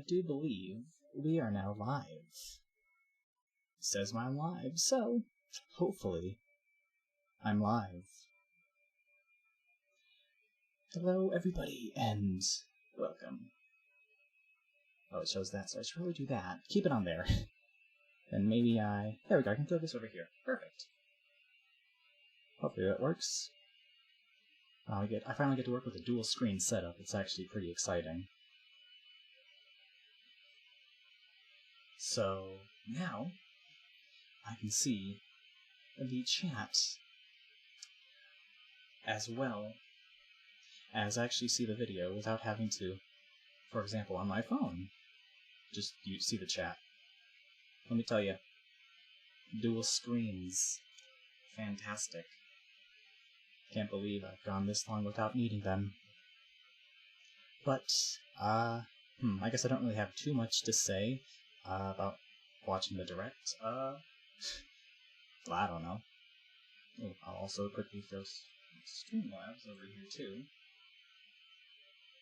do believe we are now live. It says I'm live, so hopefully I'm live. Hello everybody, and welcome. Oh, it shows that, so I should probably do that. Keep it on there. Then maybe there we go, I can throw this over here. Perfect. Hopefully that works. I finally get to work with a dual screen setup. It's actually pretty exciting. So now I can see the chat as well as actually see the video without having to, for example, on my phone, just you see the chat. Let me tell you, dual screens, fantastic. Can't believe I've gone this long without needing them. But, I guess I don't really have too much to say about watching the direct. I don't know. Ooh, I'll also quickly throw Streamlabs over here too,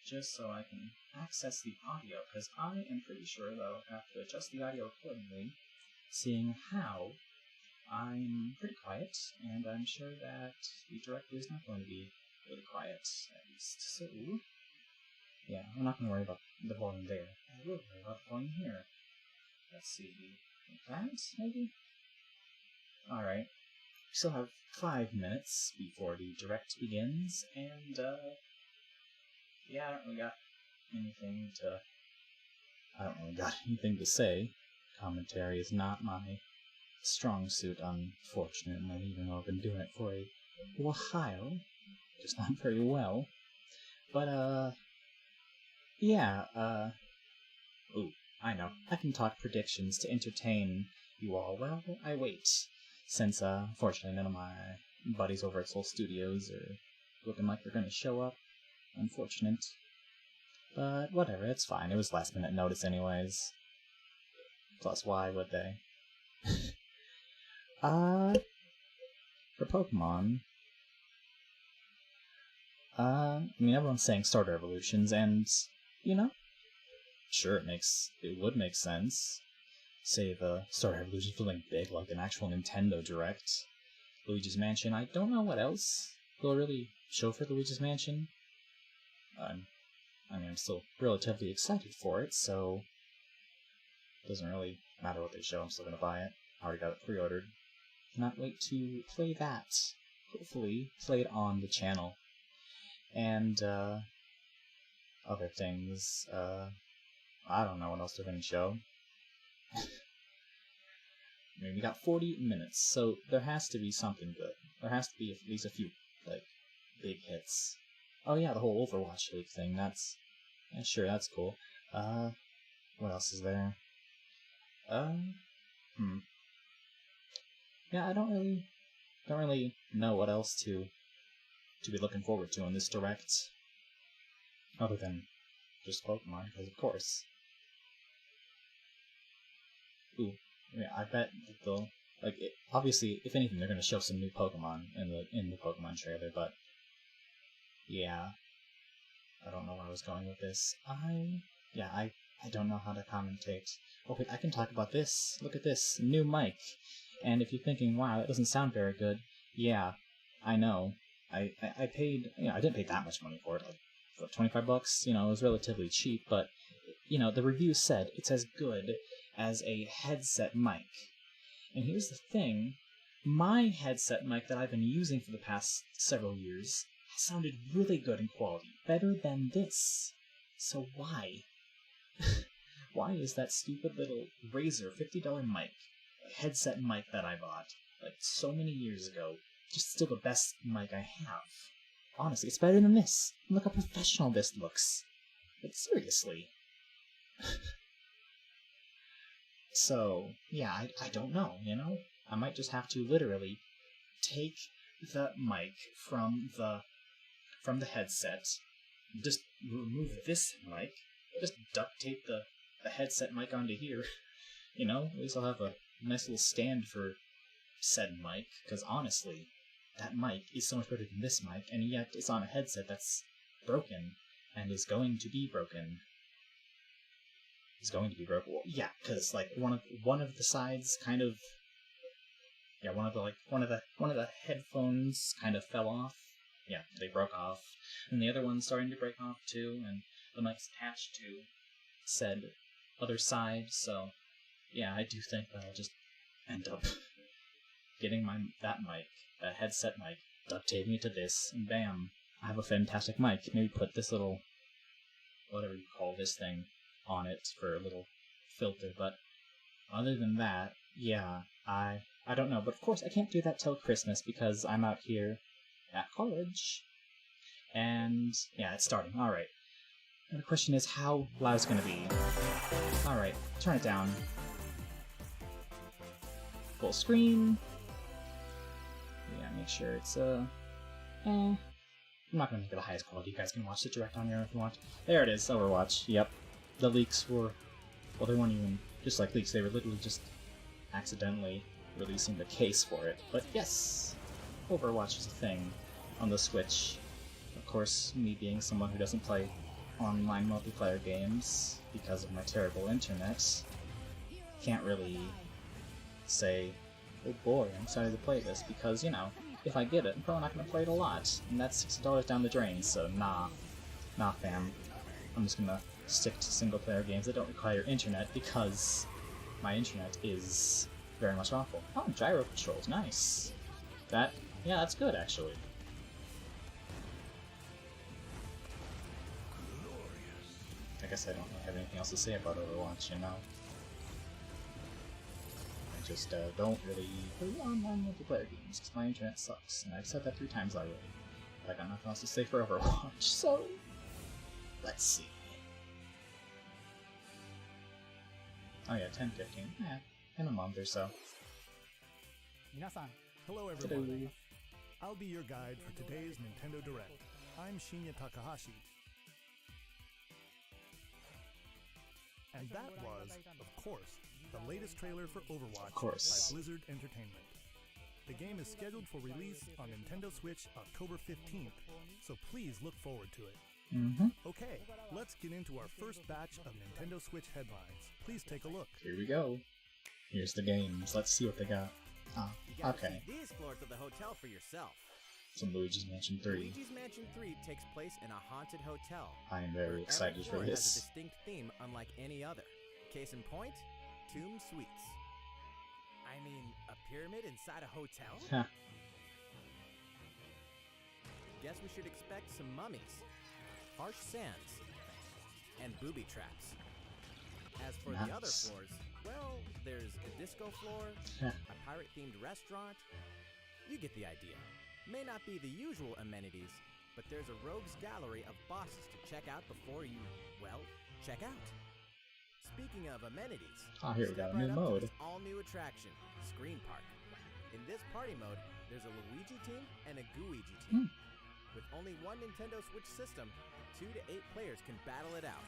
just so I can access the audio, because I am pretty sure that I'll have to adjust the audio accordingly, seeing how I'm pretty quiet, and I'm sure that the direct is not going to be really quiet, at least. So, yeah, I'm not going to worry about the volume there. I will worry about the volume here. Let's see, like that, maybe? Alright. We still have 5 minutes before the direct begins, and, yeah, I don't really got anything to say. Commentary is not my strong suit, unfortunately, even though I've been doing it for a while, just not very well. But, yeah, ooh, I know. I can talk predictions to entertain you all. Well, I wait, since, unfortunately, none of my buddies over at Soul Studios are looking like they're gonna show up. Unfortunate. But whatever, it's fine. It was last minute notice anyways. Plus, why would they? For Pokemon, I mean, everyone's saying Starter Evolutions, and, you know, sure, it would make sense. Say the Starter Evolution feeling big, like an actual Nintendo Direct. Luigi's Mansion, I don't know what else they'll really show for Luigi's Mansion. I'm still relatively excited for it, so it doesn't really matter what they show, I'm still gonna buy it. I already got it pre-ordered. Cannot wait to play that. Hopefully, play it on the channel. And, other things, I don't know what else they're gonna show. I mean, we got 40 minutes, so there has to be something good. There has to be at least a few, like, big hits. Oh yeah, the whole Overwatch League thing, yeah, sure, that's cool. What else is there? Yeah, I don't really know what else to be looking forward to in this direct, other than just Pokemon, because of course. Ooh, yeah, I bet that they'll, obviously, if anything, they're gonna show some new Pokemon in the Pokemon trailer, but yeah, I don't know where I was going with this. I don't know how to commentate. Oh wait, I can talk about this. Look at this, new mic. And if you're thinking, wow, that doesn't sound very good, yeah, I know. I paid, I didn't pay that much money for it, like, $25? It was relatively cheap, but, the review said it's as good as a headset mic. And here's the thing, my headset mic that I've been using for the past several years sounded really good in quality, better than this. So why? Why is that stupid little Razer $50 mic, headset mic that I bought, like, so many years ago, just still the best mic I have? Honestly, it's better than this. Look how professional this looks. Like, seriously. So, yeah, I don't know, I might just have to literally take the mic from the headset, just remove this mic, just duct tape the headset mic onto here, at least I'll have a nice little stand for said mic, because honestly, that mic is so much better than this mic, and yet it's on a headset that's broken, and is going to be broken. is going to be broken. Well, yeah, because like one of the sides kind of, yeah, one of the headphones kind of fell off. Yeah, they broke off, and the other one's starting to break off too, and the mic's attached to said other side. So yeah, I do think that I'll just end up getting that headset mic, duct taping it to this, and bam, I have a fantastic mic. Maybe put this little, whatever you call this thing, on it for a little filter. But other than that, yeah, I don't know. But of course, I can't do that till Christmas because I'm out here at college. And yeah, it's starting. All right. And the question is, how loud it's going to be. All right, turn it down. Full screen. Yeah, make sure it's I'm not going to make it the highest quality. You guys can watch the direct on here if you want. There it is, Overwatch. Yep. The leaks were, well, they weren't even just like leaks. They were literally just accidentally releasing the case for it. But yes, Overwatch is a thing on the Switch. Of course, me being someone who doesn't play online multiplayer games because of my terrible internet, can't really say, oh boy, I'm excited to play this, because, you know, if I get it, I'm probably not going to play it a lot, and that's $60 down the drain, so nah, fam. I'm just gonna stick to single-player games that don't require internet, because my internet is very much awful. Oh, gyro controls, nice. Yeah, that's good, actually. I guess I don't really have anything else to say about Overwatch, you know? I just don't really play online multiplayer games, because my internet sucks, and I've said that 3 times already. I got nothing else to say for Overwatch, so let's see. Oh yeah, 10-15. Yeah, in a month or so. Hello everyone. I'll be your guide for today's Nintendo Direct. I'm Shinya Takahashi. And that was, of course, the latest trailer for Overwatch by Blizzard Entertainment. The game is scheduled for release on Nintendo Switch October 15th, so please look forward to it. Okay, let's get into our first batch of Nintendo Switch headlines. Please take a look. Here we go. Here's the games. Let's see what they got. Oh, okay. See these floors of the hotel for yourself. Some Luigi's Mansion 3. Luigi's Mansion 3 takes place in a haunted hotel. I am very excited for this. Has a distinct theme unlike any other. Case in point, Tomb Suites. I mean, a pyramid inside a hotel? Huh. Guess we should expect some mummies, harsh sands, and booby traps. As for the other floors, well, there's a disco floor, a pirate-themed restaurant. You get the idea. May not be the usual amenities, but there's a rogues gallery of bosses to check out before you, well, check out. Speaking of amenities, here we got a new mode. All-new attraction, Screen Park. In this party mode, there's a Luigi team and a Gooigi team. With only one Nintendo Switch system, 2 to 8 players can battle it out.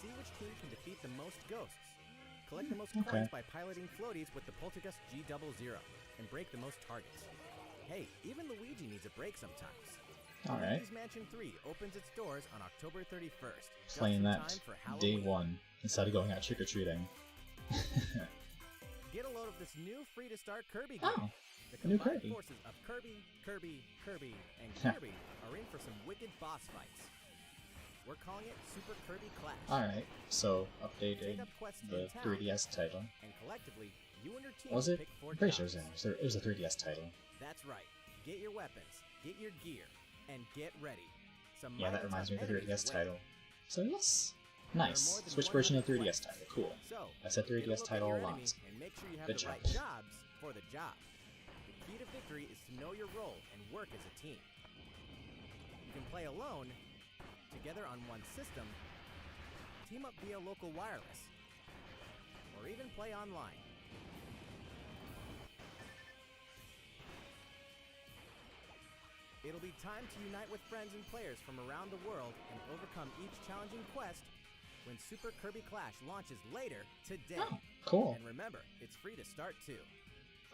See which team can defeat the most ghosts. Collect the most coins by piloting floaties with the Poltergust G00 and break the most targets. Hey, even Luigi needs a break sometimes. Alright. Luigi's Mansion 3 opens its doors on October 31st. Playing that day 1 instead of going out trick-or-treating. Get a load of this new free-to-start Kirby game. Oh, the new combined Kirby. forces of Kirby, and Kirby are in for some wicked boss fights. We're calling it Super Kirby Clash. Alright, so updated the 3DS title. And collectively, you and your team Was it? pick 4 I'm pretty sure jobs. it was a 3DS title. That's right. Get your weapons, get your gear, and get ready. Yeah, that reminds me of the 3DS title. So yes. Nice. There are more than Switch version of 100 3DS title. Cool. So, I said get a 3DS look at title your a lot. enemy and make sure you have Good the job. right jobs for the job. The key to victory is to know your role and work as a team. You can play alone, together on one system, team up via local wireless, or even play online. It'll be time to unite with friends and players from around the world and overcome each challenging quest when Super Kirby Clash launches later today. Oh, cool. And remember, it's free to start too.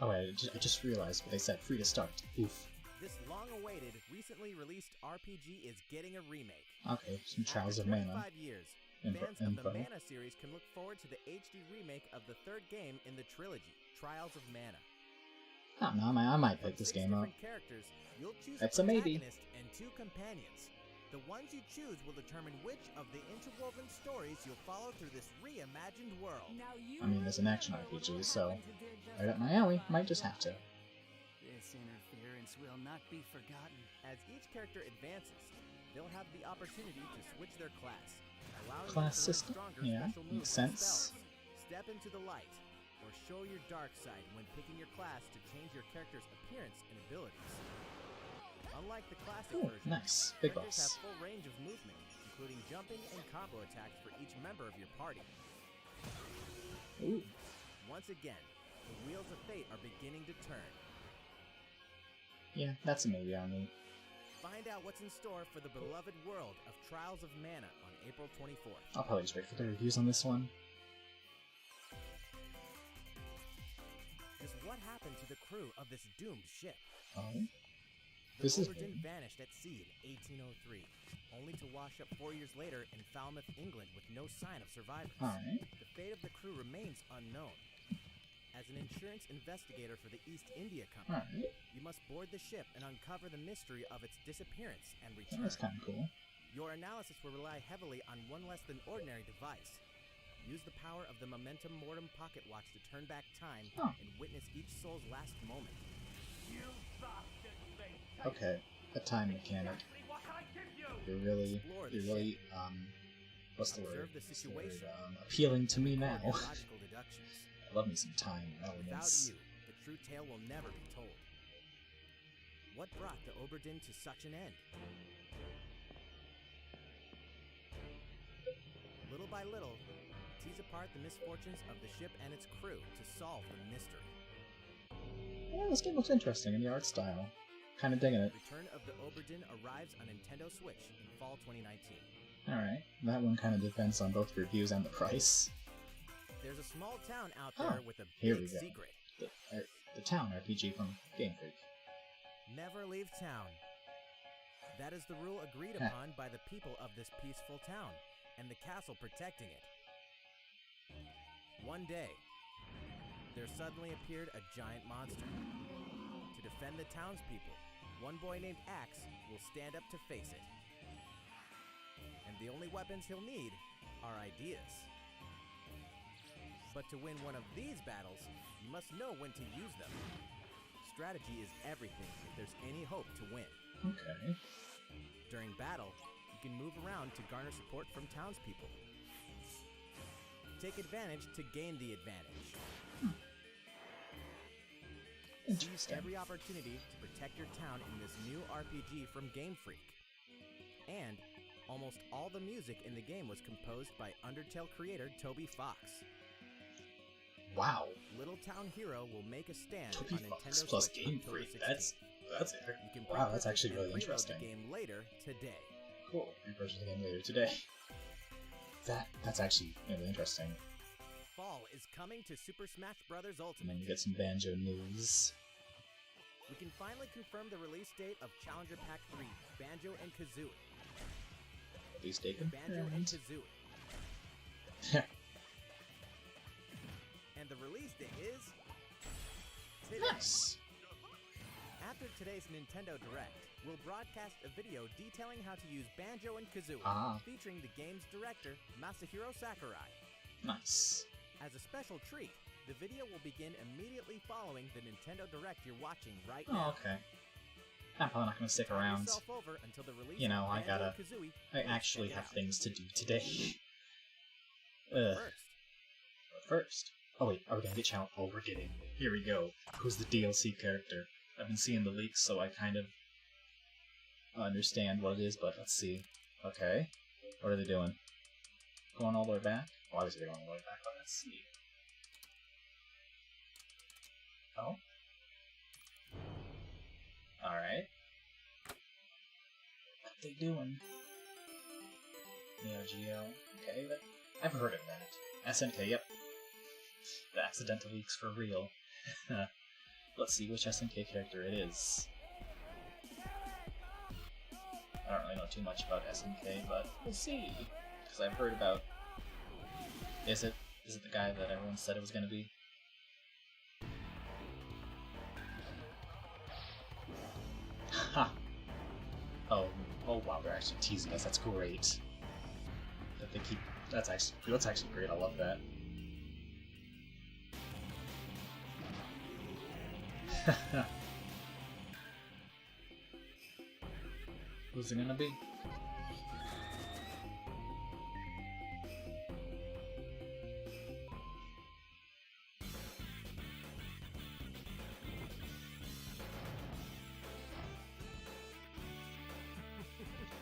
Oh, I just realized what they said. Free to start. Oof. This long-awaited, recently released RPG is getting a remake. Okay, some Trials After of Mana. 25 years, Fans of the Mana series can look forward to the HD remake of the third game in the trilogy, Trials of Mana. I don't know, I might pick this game up. Characters, you'll choose That's a maybe. And 2 companions. The ones you choose will determine which of the interwoven stories you'll follow through this reimagined world. I mean, it's an action RPG, so right up my alley. Might just have to. This interference will not be forgotten. As each character advances, they'll have the opportunity to switch their class, allowing Class them to system? stronger Yeah, special makes moves sense. and spells, step into the light, or show your dark side when picking your class to change your character's appearance and abilities. Unlike the classic Ooh, version, nice. Big characters boss. have full range of movement, including jumping and combo attacks for each member of your party. Ooh. Once again, the wheels of fate are beginning to turn. Yeah, that's a maybe on me. Find out what's in store for the beloved world of Trials of Mana on April 24th. I'll probably just wait for the reviews on this one. Just what happened to the crew of this doomed ship? Oh? The This is Overton new. vanished at sea in 1803, only to wash up 4 years later in Falmouth, England with no sign of survivors. Alright. The fate of the crew remains unknown. As an insurance investigator for the East India Company, Alright. you must board the ship and uncover the mystery of its disappearance and That return. was kind of cool. Your analysis will rely heavily on one less than ordinary device. Use the power of the Momentum Mortem Pocket Watch to turn back time and witness each soul's last moment. Okay, a time mechanic. You're really, what's the word? Observe the situation. Appealing to me now. Your logical deductions. I love me some time Without elements. you, the true tale will never be told. What brought the Oberdin to such an end? Little by little, tease apart the misfortunes of the ship and its crew to solve the mystery. Yeah, this game looks interesting in the art style. Kinda digging it. Return of the Oberdin arrives on Nintendo Switch in fall 2019. Alright, that one kinda depends on both reviews and the price. There's a small town out there with a here big we go. secret. The town RPG from Game Freak. Never leave town. That is the rule agreed Heh. upon by the people of this peaceful town, and the castle protecting it. One day, there suddenly appeared a giant monster. To defend the townspeople, one boy named Axe will stand up to face it. And the only weapons he'll need are ideas. But to win one of these battles, you must know when to use them. Strategy is everything if there's any hope to win. Okay. During battle, you can move around to garner support from townspeople. Take advantage to gain the advantage. Use Interesting. every opportunity to protect your town in this new RPG from Game Freak. And almost all the music in the game was composed by Undertale creator Toby Fox. Wow. Little Town Hero will make a stand Toby on Fox Nintendo plus Switch Game October Freak. 16th. That's You can wow. That's pre-purchase actually and really preload interesting. the game later today. Cool. Repurchase the game later today. That's actually really interesting. Fall is coming to Super Smash Bros. And Ultimate. then you get some banjo news. We can finally confirm the release date of Challenger Pack 3, Banjo and Kazooie. Release date Banjo and confirmed. Kazooie. And the release date is today. Nice. After today's Nintendo Direct, we'll broadcast a video detailing how to use Banjo and Kazooie, featuring the game's director, Masahiro Sakurai. Nice. As a special treat, the video will begin immediately following the Nintendo Direct you're watching right now. Oh, okay. I'm probably not gonna stick Turn around. yourself over until the release You know, of I Banjo gotta. and Kazooie. I actually Check it have out. things to do today. Ugh. First, But first. Oh wait, are we gonna get challenged? Oh, we're getting. Here we go. Who's the DLC character? I've been seeing the leaks, so I kind of understand what it is, but let's see. Okay. What are they doing? Going all the way back? Well, obviously they're going all the way back, but let's see. Oh. Alright. What they doing? Neo Geo. Okay, I've heard of that. SNK, yep. The accidental leaks for real. Let's see which SNK character it is. I don't really know too much about SNK, but we'll see. because I've heard about. Is it the guy that everyone said it was gonna be? Ha! Oh wow, they're actually teasing us. That's great. That they keep. That's actually great. I love that. Who's it gonna be?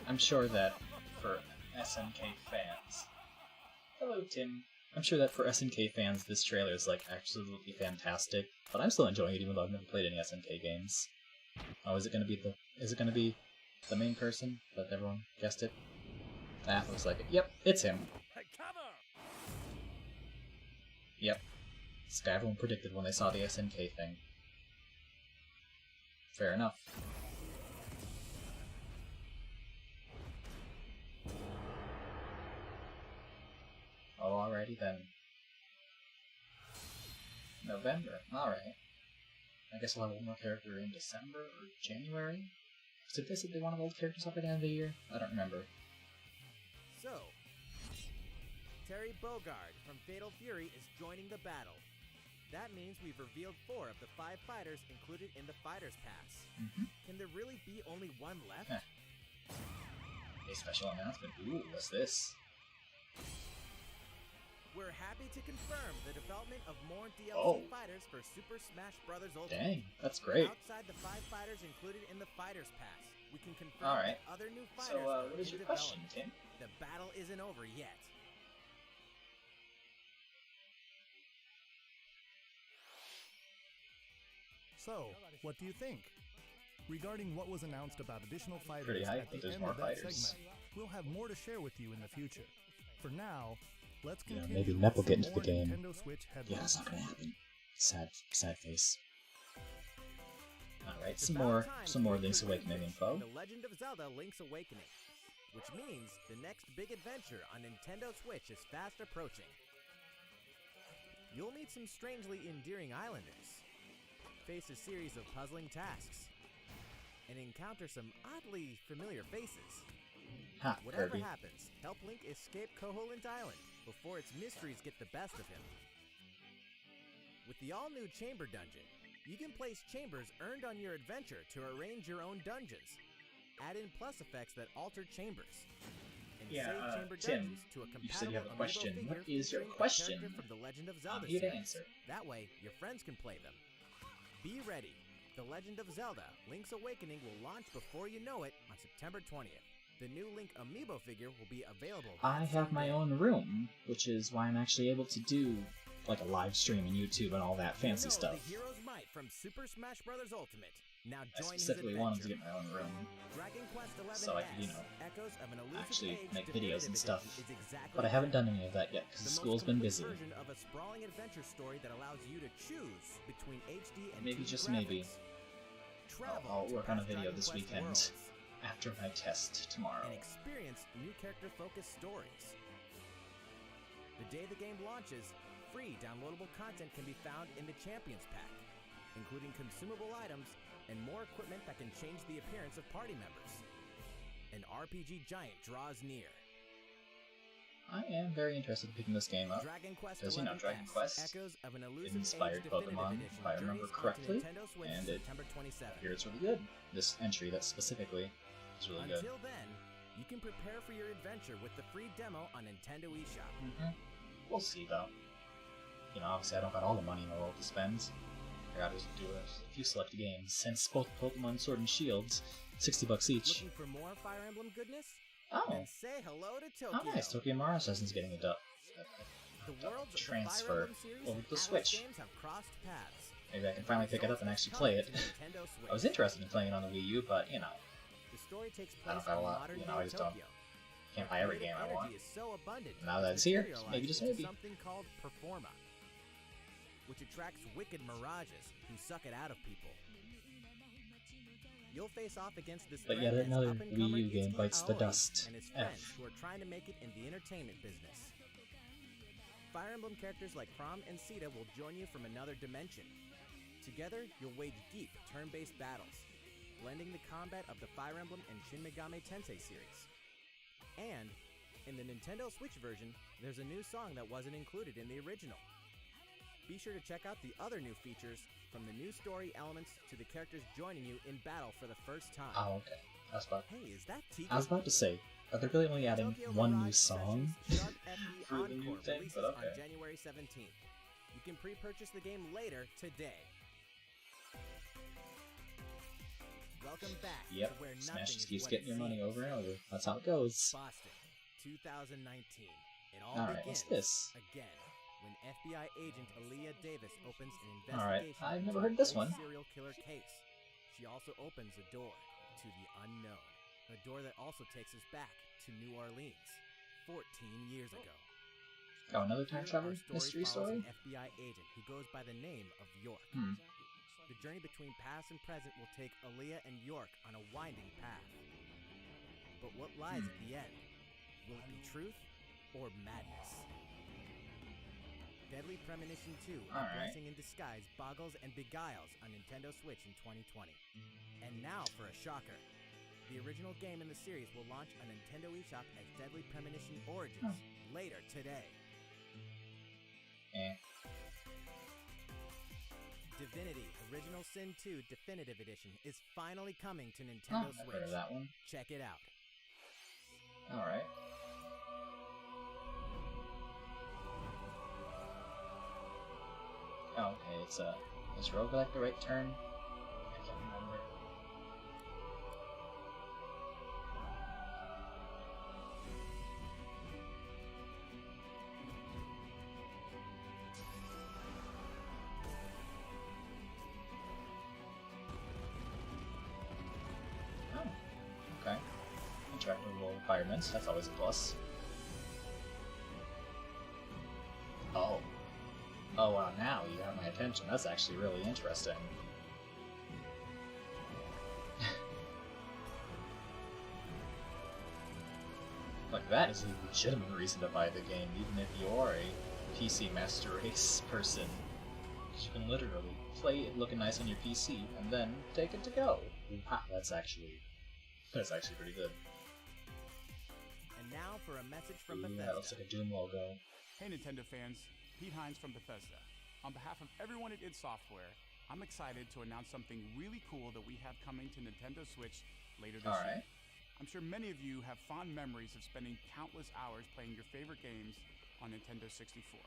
I'm sure that for SNK fans... Hello, Tim. I'm sure that for SNK fans, this trailer is, like, absolutely fantastic, but I'm still enjoying it even though I've never played any SNK games. Oh, is it gonna be the main person that everyone guessed it? That looks like it. Yep, it's him. Yep. This guy everyone predicted when they saw the SNK thing. Fair enough. Oh, alrighty then. November. Alright. I guess we'll have one more character in December or January? Did they say they wanted all the characters up at the end of the year? I don't remember. So, Terry Bogard from Fatal Fury is joining the battle. That means we've revealed 4 of the 5 fighters included in the Fighter's Pass. Can there really be only one left? A special announcement. Ooh, what's this? We're happy to confirm the development of more DLC fighters for Super Smash Bros. Ultimate. Dang, that's great. Outside the 5 fighters included in the Fighter's Pass, we can confirm that other new fighters are what is in your question, development. Tim? The battle isn't over yet. So, what do you think? Regarding what was announced about additional fighters Pretty hype, at but the there's end more of that fighters. segment, we'll have more to share with you in the future. For now, let's continue. Maybe with Nep will some get into the more game. Nintendo Switch Yeah, headlines. that's not gonna happen. Sad face. Alright, It's some about more time Link's to Awakening witness info. The Legend of Zelda Link's Awakening, which means the next big adventure on Nintendo Switch is fast approaching. You'll meet some strangely endearing islanders, face a series of puzzling tasks, and encounter some oddly familiar faces. Ha, Whatever Kirby. happens, help Link escape Koholint Island before its mysteries get the best of him. With the all-new Chamber Dungeon, you can place chambers earned on your adventure to arrange your own dungeons. Add in plus effects that alter chambers. And save chamber Tim, dungeons to a you said you have a compatible question. amiibo What figure is your featuring a question? character from the Legend of Zelda I'm here to series. answer. That way, your friends can play them. Be ready. The Legend of Zelda Link's Awakening will launch before you know it on September 20th. The new Link amiibo figure will be available. I have my own room, which is why I'm actually able to do like a live stream on YouTube and all that fancy stuff. The hero's might from Super Smash Bros. Ultimate. Now I join specifically his wanted to adventure. get my own room. Dragon Quest XI so I could, Echoes of an Elusive actually Age make Definitive videos and stuff. Edition is exactly But I haven't that. done any of that yet because The school's most been complete busy. version of a sprawling adventure story that allows you to choose between HD and Maybe 2D just graphics. maybe Travel I'll to work on a past video Dragon this Quest weekend worlds after my test tomorrow. and experience new character-focused stories. The day the game launches, free downloadable content can be found in the Champions Pack, including consumable items and more equipment that can change the appearance of party members. An RPG giant draws near. I am very interested in picking this game up. Dragon Quest Because, XI Dragon Quest Echoes of an Elusive inspired Age Definitive Pokemon, Edition if I remember journeys onto correctly, Nintendo Switch and it September 27th. appears really good. This entry, that specifically, is really good. Until then, you can prepare for your adventure with the free demo on Nintendo eShop. We'll see, though. Obviously I don't got all the money in the world to spend. I gotta just do a few select games, since both Pokemon Sword and Shields, $60 each. Looking for more Fire Emblem goodness? Oh, Then say hello to Tokyo. oh nice, Tokyo Mario Assassin's getting a The worlds of the Fire transfer Emblem series over and to the Atlas Switch. games have crossed paths. Maybe I can finally pick it up and actually play it. Nintendo Switch. I was interested in playing it on the Wii U, but, The story takes I don't place got a in lot, modern-day I just don't. Tokyo. Can't buy every game Creative I want. energy is so abundant Now that it's here, materialized maybe just into maybe. something called Performa, which attracts wicked mirages who suck it out of people. You'll face off against this But yet threat as another up-and-comer Wii U game Itsuki bites the Aoi dust. and his F. friends who are trying to make it in the entertainment business. Fire Emblem characters like Chrom and Sita will join you from another dimension. Together, you'll wage deep, turn-based battles, blending the combat of the Fire Emblem and Shin Megami Tensei series. And, in the Nintendo Switch version, there's a new song that wasn't included in the original. Be sure to check out the other new features, from the new story elements to the characters joining you in battle for the first time. Oh, okay. Hey, is that Tika? I was about to say, are they really only adding Tokyo one new Mirage song Sessions Sharp FE for the new Encore thing? releases But okay. on January 17th. You can pre-purchase the game later today. Welcome back Yep, to where Smash nothing just is keeps what getting it your money seems. over and over. That's how it goes. Boston, 2019. It all Alright, begins what's this? again when FBI agent Aaliyah Davis opens an Alright, investigation I've never into heard this a one. serial killer case. She also opens a door to the unknown, a door that also takes us back to New Orleans, 14 years ago. Oh, another time Here, travel our mystery follows story? an FBI agent who goes by the name of York. The journey between past and present will take Aaliyah and York on a winding path. But what lies at the end? Will it be truth or madness? Deadly Premonition 2, A Alright. Blessing in Disguise, boggles and beguiles on Nintendo Switch in 2020. And now for a shocker. The original game in the series will launch on Nintendo eShop as Deadly Premonition Origins later today. Eh. Divinity Original Sin 2 Definitive Edition is finally coming to Nintendo Never Switch. heard of that one. Check it out. Alright. Oh, okay, is roguelike the right term? I can't remember. Oh, okay. Interactable environments, that's always a plus. Oh. Oh wow, now you have my attention. That's actually really interesting. Like, that is a legitimate reason to buy the game, even if you're a PC Master Race person. 'Cause you can literally play it looking nice on your PC, and then take it to go. Wow, that's actually pretty good. And now for a message from Ooh, Bethesda. that looks like a Doom logo. Hey Nintendo fans, Pete Hines from Bethesda. On behalf of everyone at id Software, I'm excited to announce something really cool that we have coming to Nintendo Switch later this year. Alright. I'm sure many of you have fond memories of spending countless hours playing your favorite games on Nintendo 64.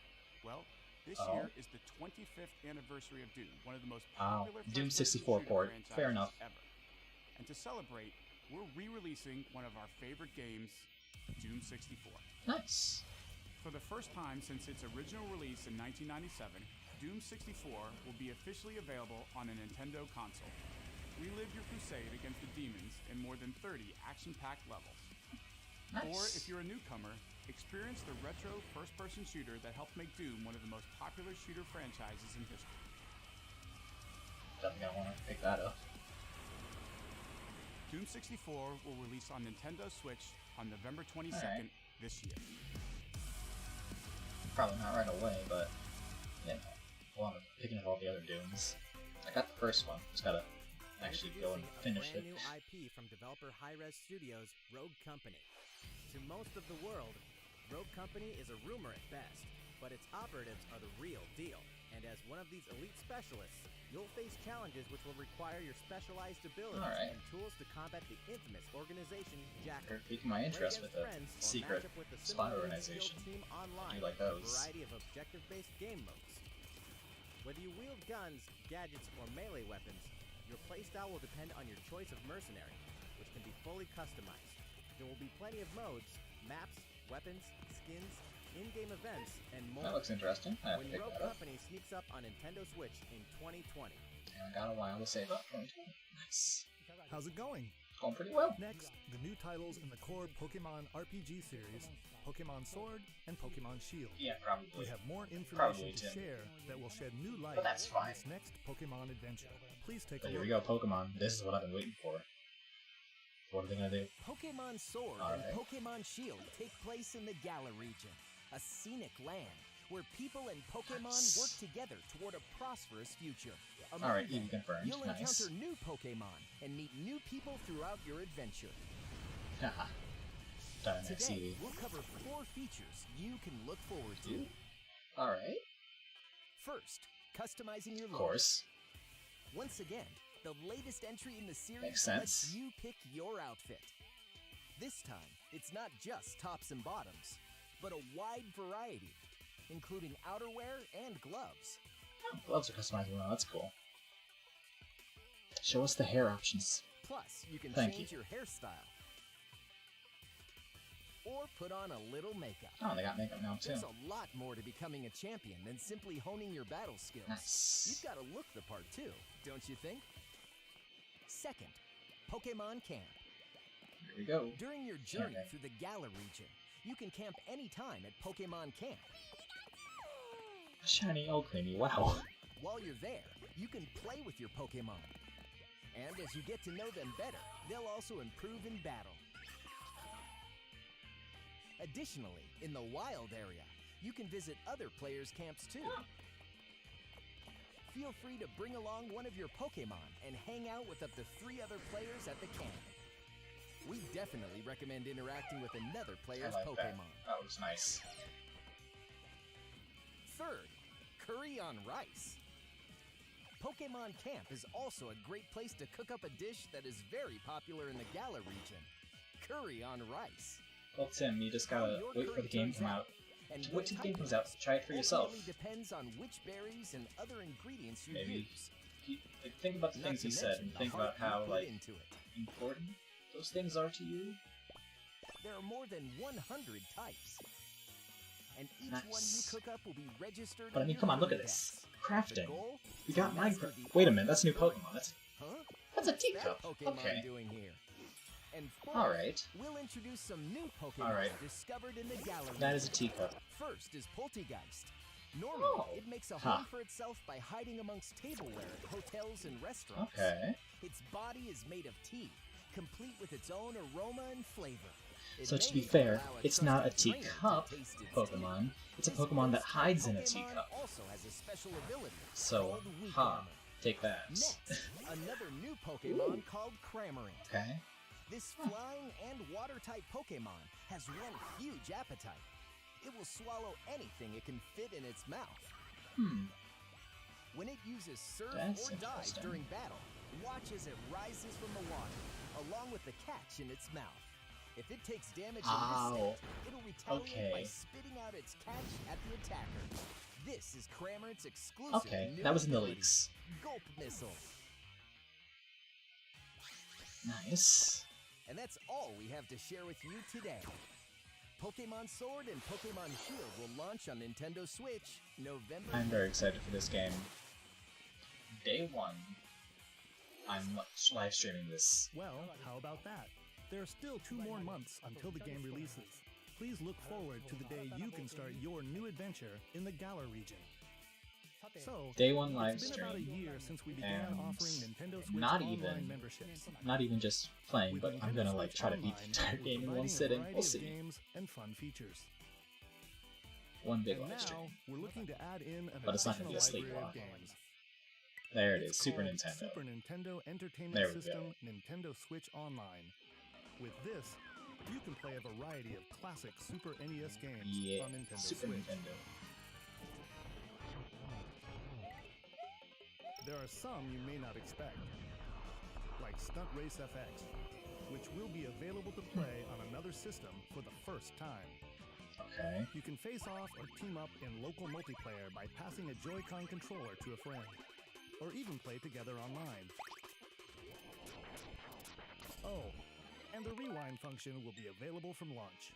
Well, this year is the 25th anniversary of Doom, one of the most popular Doom first-person 64 shooter port. franchises Fair enough. ever. And to celebrate, we're re-releasing one of our favorite games, Doom 64. Nice. For the first time since its original release in 1997, Doom 64 will be officially available on a Nintendo console. Relive your crusade against the demons in more than 30 action-packed levels. Nice. Or, if you're a newcomer, experience the retro first-person shooter that helped make Doom one of the most popular shooter franchises in history. Definitely gonna want to pick that up. Doom 64 will release on Nintendo Switch on November 22nd this year. Probably not right away, but you know, well, I'm picking up all the other Dooms. I got the first one. Just gotta actually go and finish it. Introducing a brand new IP from developer Hi-Res Studios, Rogue Company. To most of the world, Rogue Company is a rumor at best, but its operatives are the real deal. And as one of these elite specialists, you'll face challenges which will require your specialized abilities and tools to combat the infamous organization Jacker. They're piquing my interest with a secret spy organization. Team online I do like with a those. variety of objective-based game modes. Whether you wield guns, gadgets, or melee weapons, your playstyle will depend on your choice of mercenary, which can be fully customized. There will be plenty of modes, maps, weapons, skins, in-game events, and more. That looks interesting. I have to When pick Rogue that up. Company sneaks up on Nintendo Switch in 2020. And I got a while to save up. Nice. How's it going? Going pretty well. Next, the new titles in the core Pokemon RPG series, Pokemon Sword and Pokemon Shield. Yeah, probably. We have more more information Probably to Tim. share that will shed new light But that's on fine. this next Pokemon adventure. Please take But a here look. we go, Pokemon. This is what I've been waiting for. What are they gonna do? Pokemon Sword All and right. Pokemon Shield take place in the Galar region, a scenic land where people and Pokemon Nice. work together toward a prosperous future. Among Alright, them, Eevee confirmed. You'll Nice. encounter new Pokemon and meet new people throughout your adventure. Haha. Dynamax Today, Eevee. we'll cover 4 features you can look forward to. Alright. First, customizing your Of look. course. Once again, the latest entry in the series Makes lets sense. you pick your outfit. This time, it's not just tops and bottoms, but a wide variety, including outerwear and gloves. Oh, gloves are customizable now, that's cool. Show us the hair options. Plus, you can Thank change you. your hairstyle. Or put on a little makeup. Oh, they got makeup now too. There's a lot more to becoming a champion than simply honing your battle skills. Nice. You've got to look the part too, don't you think? Second, Pokemon Camp. Here we go. During your journey Camping. through the Galar region, you can camp anytime at Pokemon Camp. Shiny Oakley, wow. While you're there, you can play with your Pokemon. And as you get to know them better, they'll also improve in battle. Additionally, in the wild area, you can visit other players' camps too. Feel free to bring along one of your Pokemon and hang out with up to 3 other players at the camp. We definitely recommend interacting with another I player's like that. Pokemon. That was nice. Third, curry on rice. Pokemon Camp is also a great place to cook up a dish that is very popular in the Galar region. Curry on rice. Well, Tim, you just gotta How your wait for the curry game to come turns out. and Wait what till the type game of comes out. dish Try it for yourself. ultimately depends on which berries and other ingredients you Maybe. use. Like, think about the Not things to he said, mention and the think heart about how, you put like, into it. important those things are to you. There are more than 100 types. And each Nice. one you cook up will be registered. But I in mean, your come on, look at Pokédex. this. The Crafting. goal? We got Master Minecraft. the Wait a art minute, that's a new Pokemon. Huh? That's a What's teacup. that Pokemon Okay. doing here? And fourth, Alright. we'll introduce some new Pokemon Alright. discovered in the gallery. That is a teacup. First is Poltegeist. Normally, Oh. it makes a Huh. home for itself by hiding amongst tableware at hotels and restaurants. Okay. Its body is made of tea, complete with its own aroma and flavor. It So may to be even fair, allow a it's not a trusted trainer to teacup taste its Pokemon. tea. It's a This Pokemon that first hides in a Pokemon teacup. also has a special ability So, called Weak ha. Armor. Take that. Next, another new Pokemon called Cramorant. Okay. This flying and water-type Pokemon has one huge appetite. It will swallow anything it can fit in its mouth. When it uses Surf That's or Dive interesting. during battle, watch as it rises from the water, along with the catch in its mouth. If it takes damage in Ow. this state, it'll retaliate by Okay. spitting out its catch at the attacker. This is Cramorant's exclusive Okay, new that was in the ability, leaks. Gulp Missile. Nice. And that's all we have to share with you today. Pokemon Sword and Pokemon Shield will launch on Nintendo Switch November. I'm very excited for this game. Day 1. I'm live streaming this. Well, how about that? There are still 2 more months until the game releases. Please look forward to the day you can start your new adventure in the Galar region. So, Day 1 live it's been about a stream. year since we began And offering Nintendo Switch not online even- memberships. Not even just playing, With but I'm Nintendo gonna like Switch try to beat the Online, entire we're game in one providing a sitting. variety We'll of see. games and fun features. One big And live stream. now, we're looking to add in an But it's not gonna be a additional sleep library of walk. games. There it It's is, Super called Nintendo. Super Nintendo Entertainment There we go. System Nintendo Switch Online. With this, you can play a variety of classic Super NES games Yeah, on Nintendo Super Switch. Nintendo. There are some you may not expect, like Stunt Race FX, which will be available to play on another system for the first time. Okay. You can face off or team up in local multiplayer by passing a Joy-Con controller to a friend, or even play together online. Oh, and the rewind function will be available from launch.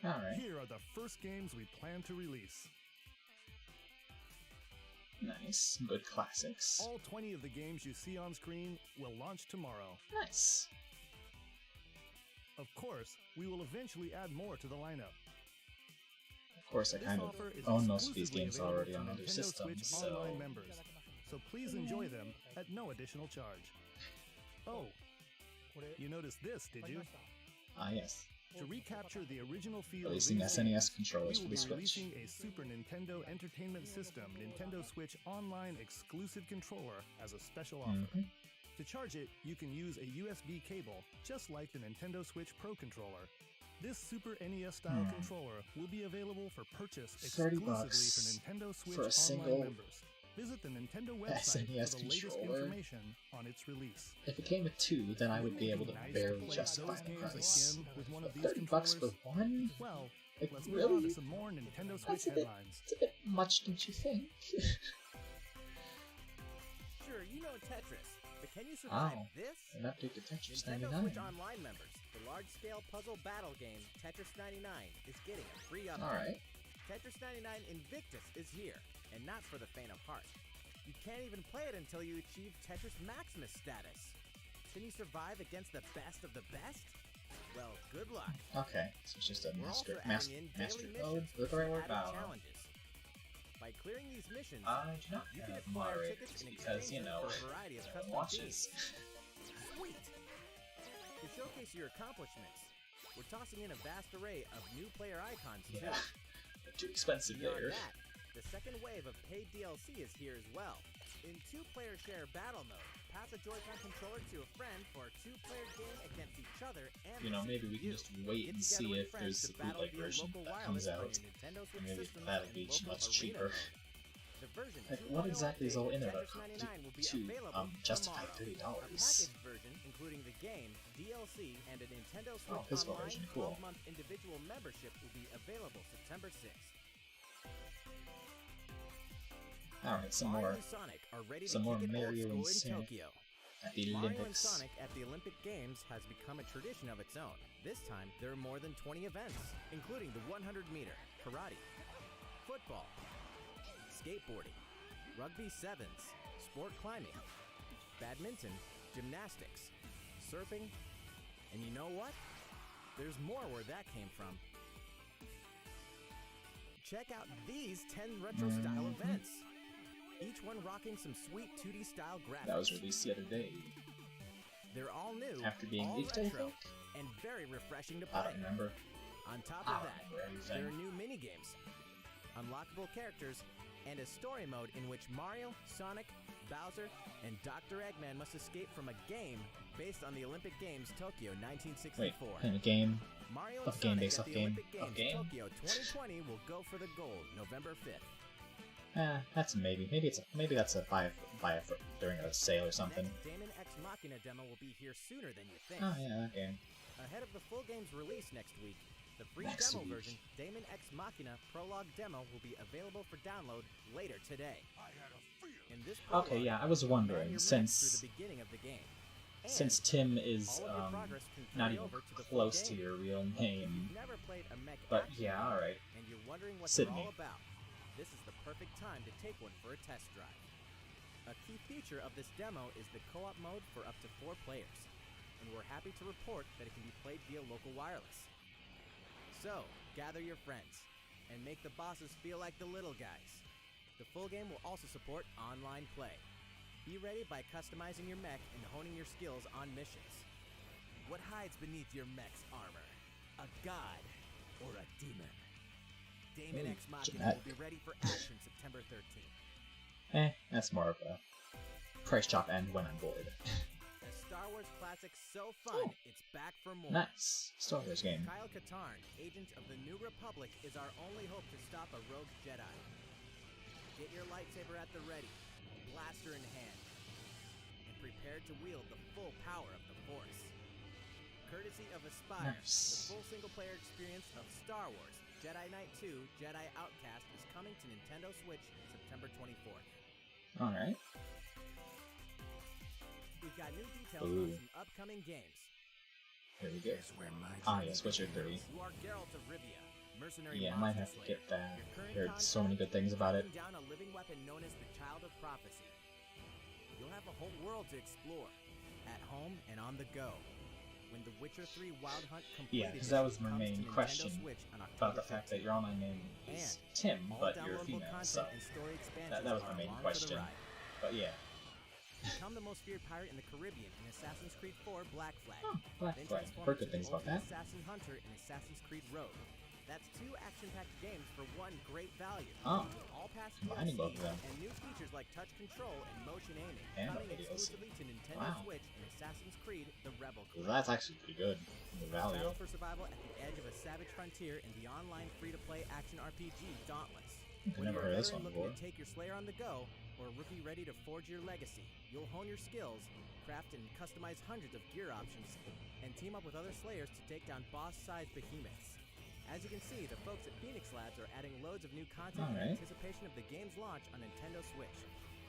Alright. Here are the first games we plan to release. Nice. Good classics. All 20 of the games you see on screen will launch tomorrow. Nice. Of course, we will eventually add more to the lineup. Of course, I kind of own most of these games already on other systems, so... Online members, so please enjoy them at no additional charge. Oh, you noticed this, did you? Ah, yes. To recapture the original feel of Releasing these SNES games, controllers we for will the be Switch. releasing a Super Nintendo Entertainment System Nintendo Switch Online exclusive controller as a special offer. To charge it, you can use a USB cable, just like the Nintendo Switch Pro controller. This Super NES-style controller will be available for purchase exclusively for Nintendo Switch for a Online single members. Visit the Nintendo website SNES for the latest controller? information on its release. If it came with two, then I would be able to barely justify the price. But $30 for one? Well, Like, let's move on really? to some more Nintendo Switch That's a bit, headlines. it's a bit much, don't you think? Sure, you know Tetris, but can you survive Oh, this? an update to Tetris Nintendo 99. Switch Online members, the large-scale puzzle battle game Tetris 99 is getting a free update. Alright. Tetris 99 Invictus is here, and not for the faint of heart. You can't even play it until you achieve Tetris Maximus status. Can you survive against the best of the best? Well, good luck. Okay, so it's just a We're also master adding in master daily mode. missions Is that the right with word? added Oh. challenges. By clearing these missions, I do not you can have acquire moderators tickets in because, you exchange know, for a variety of custom watches. fees. Sweet! To showcase your accomplishments, we're tossing in a vast array of new player icons too. Yeah, they're too expensive Beyond there. that, the second wave of paid DLC is here as well. In two-player share battle mode, pass a Joy-Con controller to a friend for a two-player game against each other and You know, the maybe we can CPU. just wait Get and together see with if friends there's to a battle bootleg via version local that comes wireless on out. your Nintendo Switch Maybe systems that'll and be local much arena cheaper. mode. The version Like, 2.0 what exactly is all in there Tetris about 99 will be to available justify tomorrow. $30? A package version, including the game, DLC, and a Nintendo Switch physical Online version, cool. 12-month individual membership will be available September 6th. Alright, some Mario more and Sonic are ready to some more kick it Mario old and school in Sonic Tokyo. at the Mario and Olympics. Sonic at the Olympic Games has become a tradition of its own. This time, there are more than 20 events, including the 100-meter, karate, football, skateboarding, rugby sevens, sport climbing, badminton, gymnastics, surfing, and you know what? There's more where that came from. Check out these 10 retro-style events. Each one rocking some sweet 2D style graphics. That was released the other day. They're all new, After being all leaked, I retro, think? and very refreshing to I play. don't remember. On top I of don't that, remember everything. there are new mini-games, unlockable characters, and a story mode in which Mario, Sonic, Bowser, and Dr. Eggman must escape from a game based on the Olympic Games Tokyo Wait, 1964. in a game? Mario Of and game Sonic based at off the game? Olympic Of Games game? Tokyo 2020 will go for the gold November 5th. That's a maybe. Maybe that's a buy for during a sale or something. Next Damon X Machina demo will be here sooner than you think. Oh yeah, that game. Ahead of the full game's release next week, the free Next demo week. version, Damon X Machina Prologue Demo, will be available for download later today. In this prologue, Okay, yeah, I was man wondering your mech through since the beginning of the game. And Tim is all of your progress can not carry even over to the full close to game. your real If name. you've never played a mech But action yeah, game alright. and you're wondering what Sydney. they're all about, this is the perfect time to take one for a test drive. A key feature of this demo is the co-op mode for up to 4 players, and we're happy to report that it can be played via local wireless. So, gather your friends, and make the bosses feel like the little guys. The full game will also support online play. Be ready by customizing your mech and honing your skills on missions. What hides beneath your mech's armor? A god or a demon? Damon Ooh, X Machina dramatic. will be ready for action September 13th. That's more of a price chop and when I'm bored. A Star Wars classic so fun, Oh. it's back for more. Nice. Star Wars game. Kyle Katarn, agent of the New Republic, is our only hope to stop a rogue Jedi. Get your lightsaber at the ready, blaster in hand, and prepare to wield the full power of the Force. Courtesy of Aspire, Nice. the full single-player experience of Star Wars Jedi Knight 2 Jedi Outcast is coming to Nintendo Switch September 24th. Alright. We've got new details Ooh. on some upcoming games. Here we go. Yes, Witcher 3. You are Geralt of Rivia, mercenary Yeah, I might monster have to slayer. get that. Your current Heard so many good things about it. tracking down a living weapon known as the Child of Prophecy. You'll have a whole world to explore, at home and on the go. when The Witcher 3 Wild Hunt Yeah, completed because that was my comes to main Nintendo question Switch on about the October fact that 15th. your online name is And Tim, all but you're a downloadable female, content so and story expansions that was my are main along for question. the ride. But yeah. Become the most feared pirate in the Caribbean in Assassin's Creed 4 Black Flag. Oh, Black Then Flag. transform Heard good into things the about that. ultimate Assassin Hunter in Assassin's Creed Rogue. That's 2 action-packed games for one great value. Oh, All past combining both of them. and new features like touch control and motion aiming And coming videos. exclusively to Nintendo Wow. Switch in Assassin's Creed: The Rebel Well, Crew. that's actually pretty good. The value. Battle for survival at the edge of a savage frontier in the online free-to-play action RPG Dauntless. I've Whether never you're a heard this veteran one looking before. to take your Slayer on the go, or a rookie ready to forge your legacy, you'll hone your skills, craft and customize hundreds of gear options, and team up with other Slayers to take down boss-sized behemoths. As you can see, the folks at Phoenix Labs are adding loads of new content in Alright. anticipation of the game's launch on Nintendo Switch,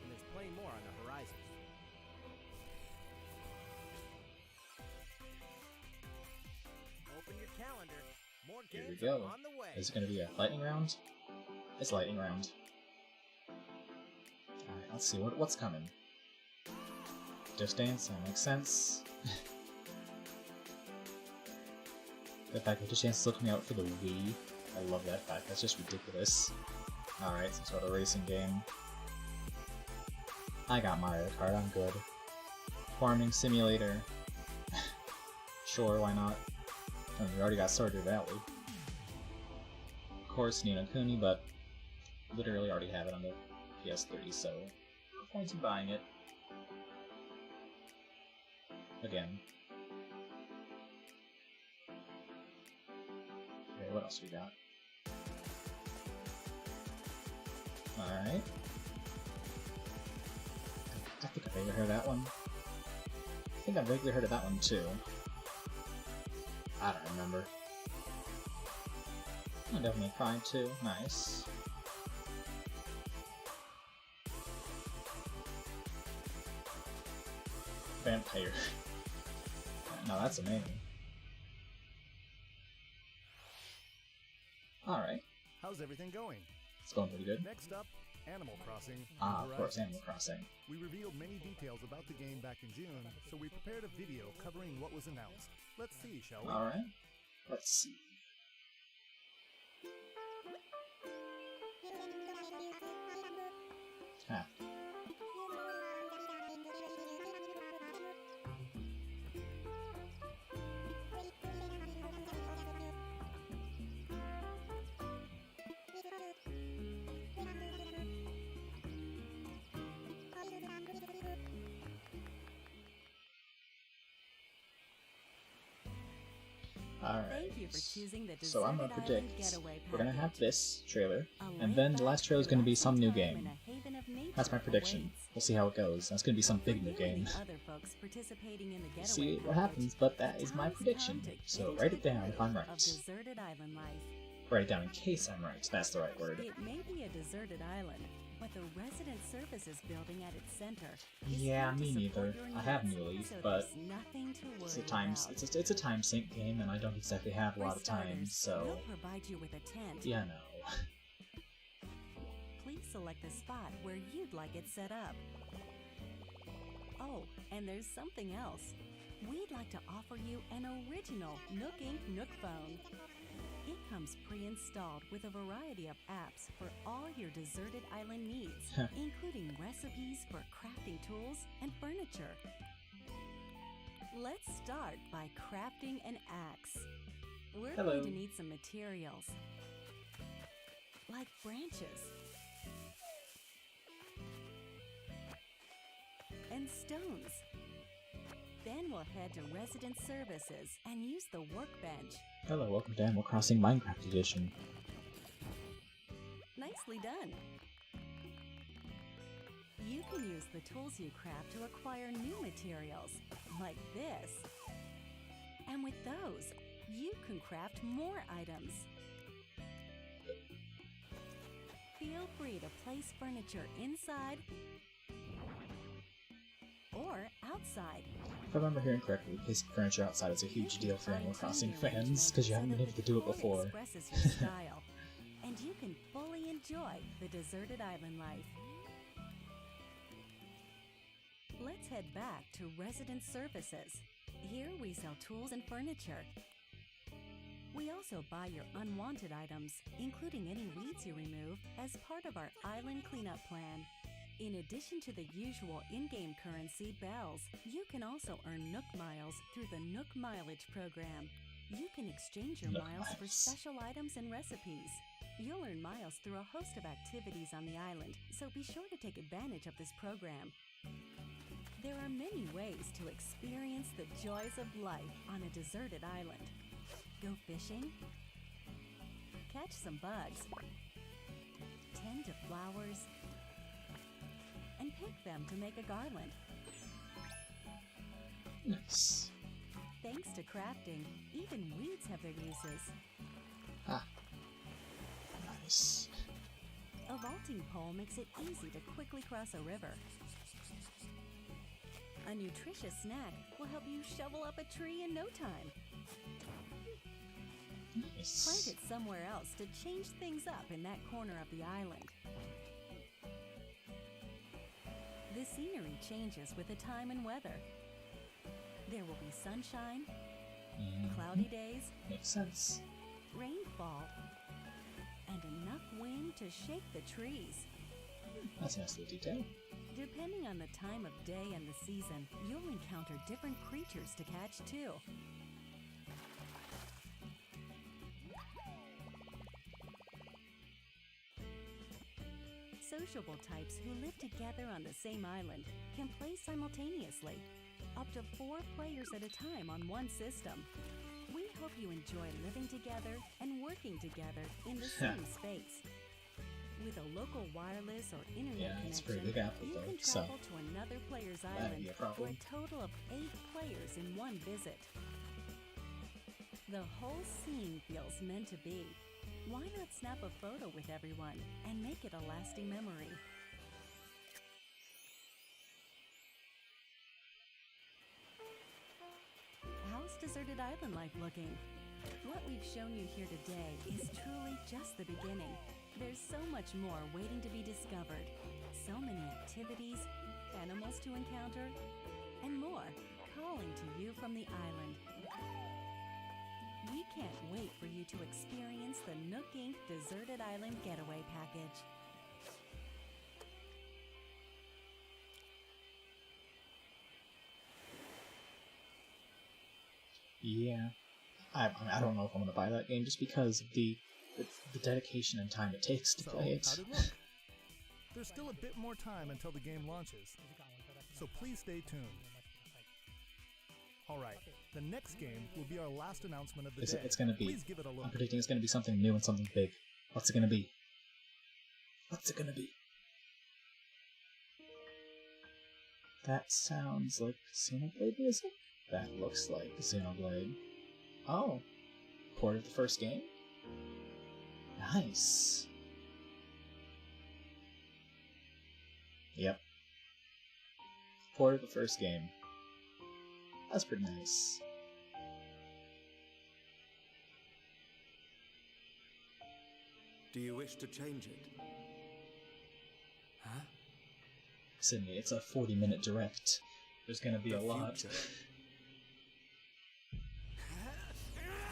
and there's plenty more on the horizon. Open your calendar. More Here we games are go. on the way. Is it going to be a lightning round? It's lightning round. Alright, let's see what's coming. Just Dance, that makes sense. The fact that Just Dance is still coming out for the Wii, I love that fact. That's just ridiculous. Alright, some sort of racing game. I got Mario Kart, I'm good. Farming Simulator. Sure, why not? I mean, we already got Stardew Valley. Of course, Ni no Kuni, but literally already have it on the PS3, so no point in buying it. Again. Okay, what else we got? Alright. I think I've vaguely heard of that one. I think I've vaguely heard of that one too. I don't remember. I definitely cried too. Nice. Vampire. No, that's amazing. Alright. How's everything going? It's going pretty good. Next up, Animal Crossing. Ah, of New course, Horizons. Animal Crossing. We revealed many details about the game back in June, so we prepared a video covering what was announced. Let's see, shall we? Alright. Let's see. Ah. Alright. Thank you for choosing the So I'm gonna Deserted predict Island Getaway we're gonna have Package. this trailer, A and then the last trailer is gonna be some new relaxing time game. in a haven of nature That's my prediction. awaits. We'll see how it goes. That's gonna be some For big you new and game. the other folks participating in the We'll Getaway see what Package, happens, but that the is my time's prediction. come to get So into write the it down if I'm groove right. of deserted island life. Write it down in case I'm right. That's the right word. It may be a deserted island, but the resident services building at its center is Yeah, here to me support neither. your I have needs, New Leaf, so but there's nothing to worry it's a time about. it's a time sink game, and I don't exactly have a For lot of time, starters, so we'll provide you with a tent. yeah, no. Please select the spot where you'd like it set up. Oh, and there's something else. We'd like to offer you an original Nook Inc. Nook phone. It comes pre-installed with a variety of apps for all your deserted island needs, including recipes for crafting tools and furniture. Let's start by crafting an axe. We're Hello. going to need some materials, like branches and stones. Then we'll head to Resident Services and use the workbench. Hello, welcome to Animal Crossing Minecraft Edition. Nicely done. You can use the tools you craft to acquire new materials, like this. And with those, you can craft more items. Feel free to place furniture inside or outside. If I remember hearing correctly, placing furniture outside is a huge deal for Animal Crossing fans, because you haven't been able to do it before. Expresses your style, and you can fully enjoy the deserted island life. Let's head back to Resident Services. Here we sell tools and furniture. We also buy your unwanted items, including any weeds you remove, as part of our island cleanup plan. In addition to the usual in-game currency, bells, you can also earn Nook Miles through the Nook Mileage program. You can exchange your miles for special items and recipes. You'll earn miles through a host of activities on the island, so be sure to take advantage of this program. There are many ways to experience the joys of life on a deserted island. Go fishing, catch some bugs, tend to flowers, and pick them to make a garland. Nice. Thanks to crafting, even weeds have their uses. Ah. Nice. A vaulting pole makes it easy to quickly cross a river. A nutritious snack will help you shovel up a tree in no time. Nice. Plant it somewhere else to change things up in that corner of the island. The scenery changes with the time and weather. There will be sunshine, cloudy days, makes sense, rainfall, and enough wind to shake the trees. That's a nice little detail. Depending on the time of day and the season, you'll encounter different creatures to catch too. Sociable types who live together on the same island can play simultaneously, up to 4 players at a time on one system. We hope you enjoy living together and working together in the same space. With a local wireless or internet it's connection, pretty big apple, you though, can so travel to another player's that'd island be a for problem. a total of 8 players in one visit. The whole scene feels meant to be. Why not snap a photo with everyone and make it a lasting memory? How's deserted island life looking? What we've shown you here today is truly just the beginning. There's so much more waiting to be discovered. So many activities, animals to encounter, and more calling to you from the island. We can't wait for you to experience the Nook Inc. Deserted Island Getaway Package. Yeah, I don't know if I'm gonna buy that game just because of the dedication and time it takes to play it. How'd it look? There's still a bit more time until the game launches, so please stay tuned. Alright, the next game will be our last announcement of the day. It's gonna be. Please give it a look. I'm predicting it's gonna be something new and something big. What's it gonna be? What's it gonna be? That sounds like Xenoblade Music? That looks like Xenoblade. Oh. Port of the first game? Nice. Yep. Port of the first game. That's pretty nice. Do you wish to change it? Huh? Sydney, it's a 40-minute direct. There's gonna be a lot.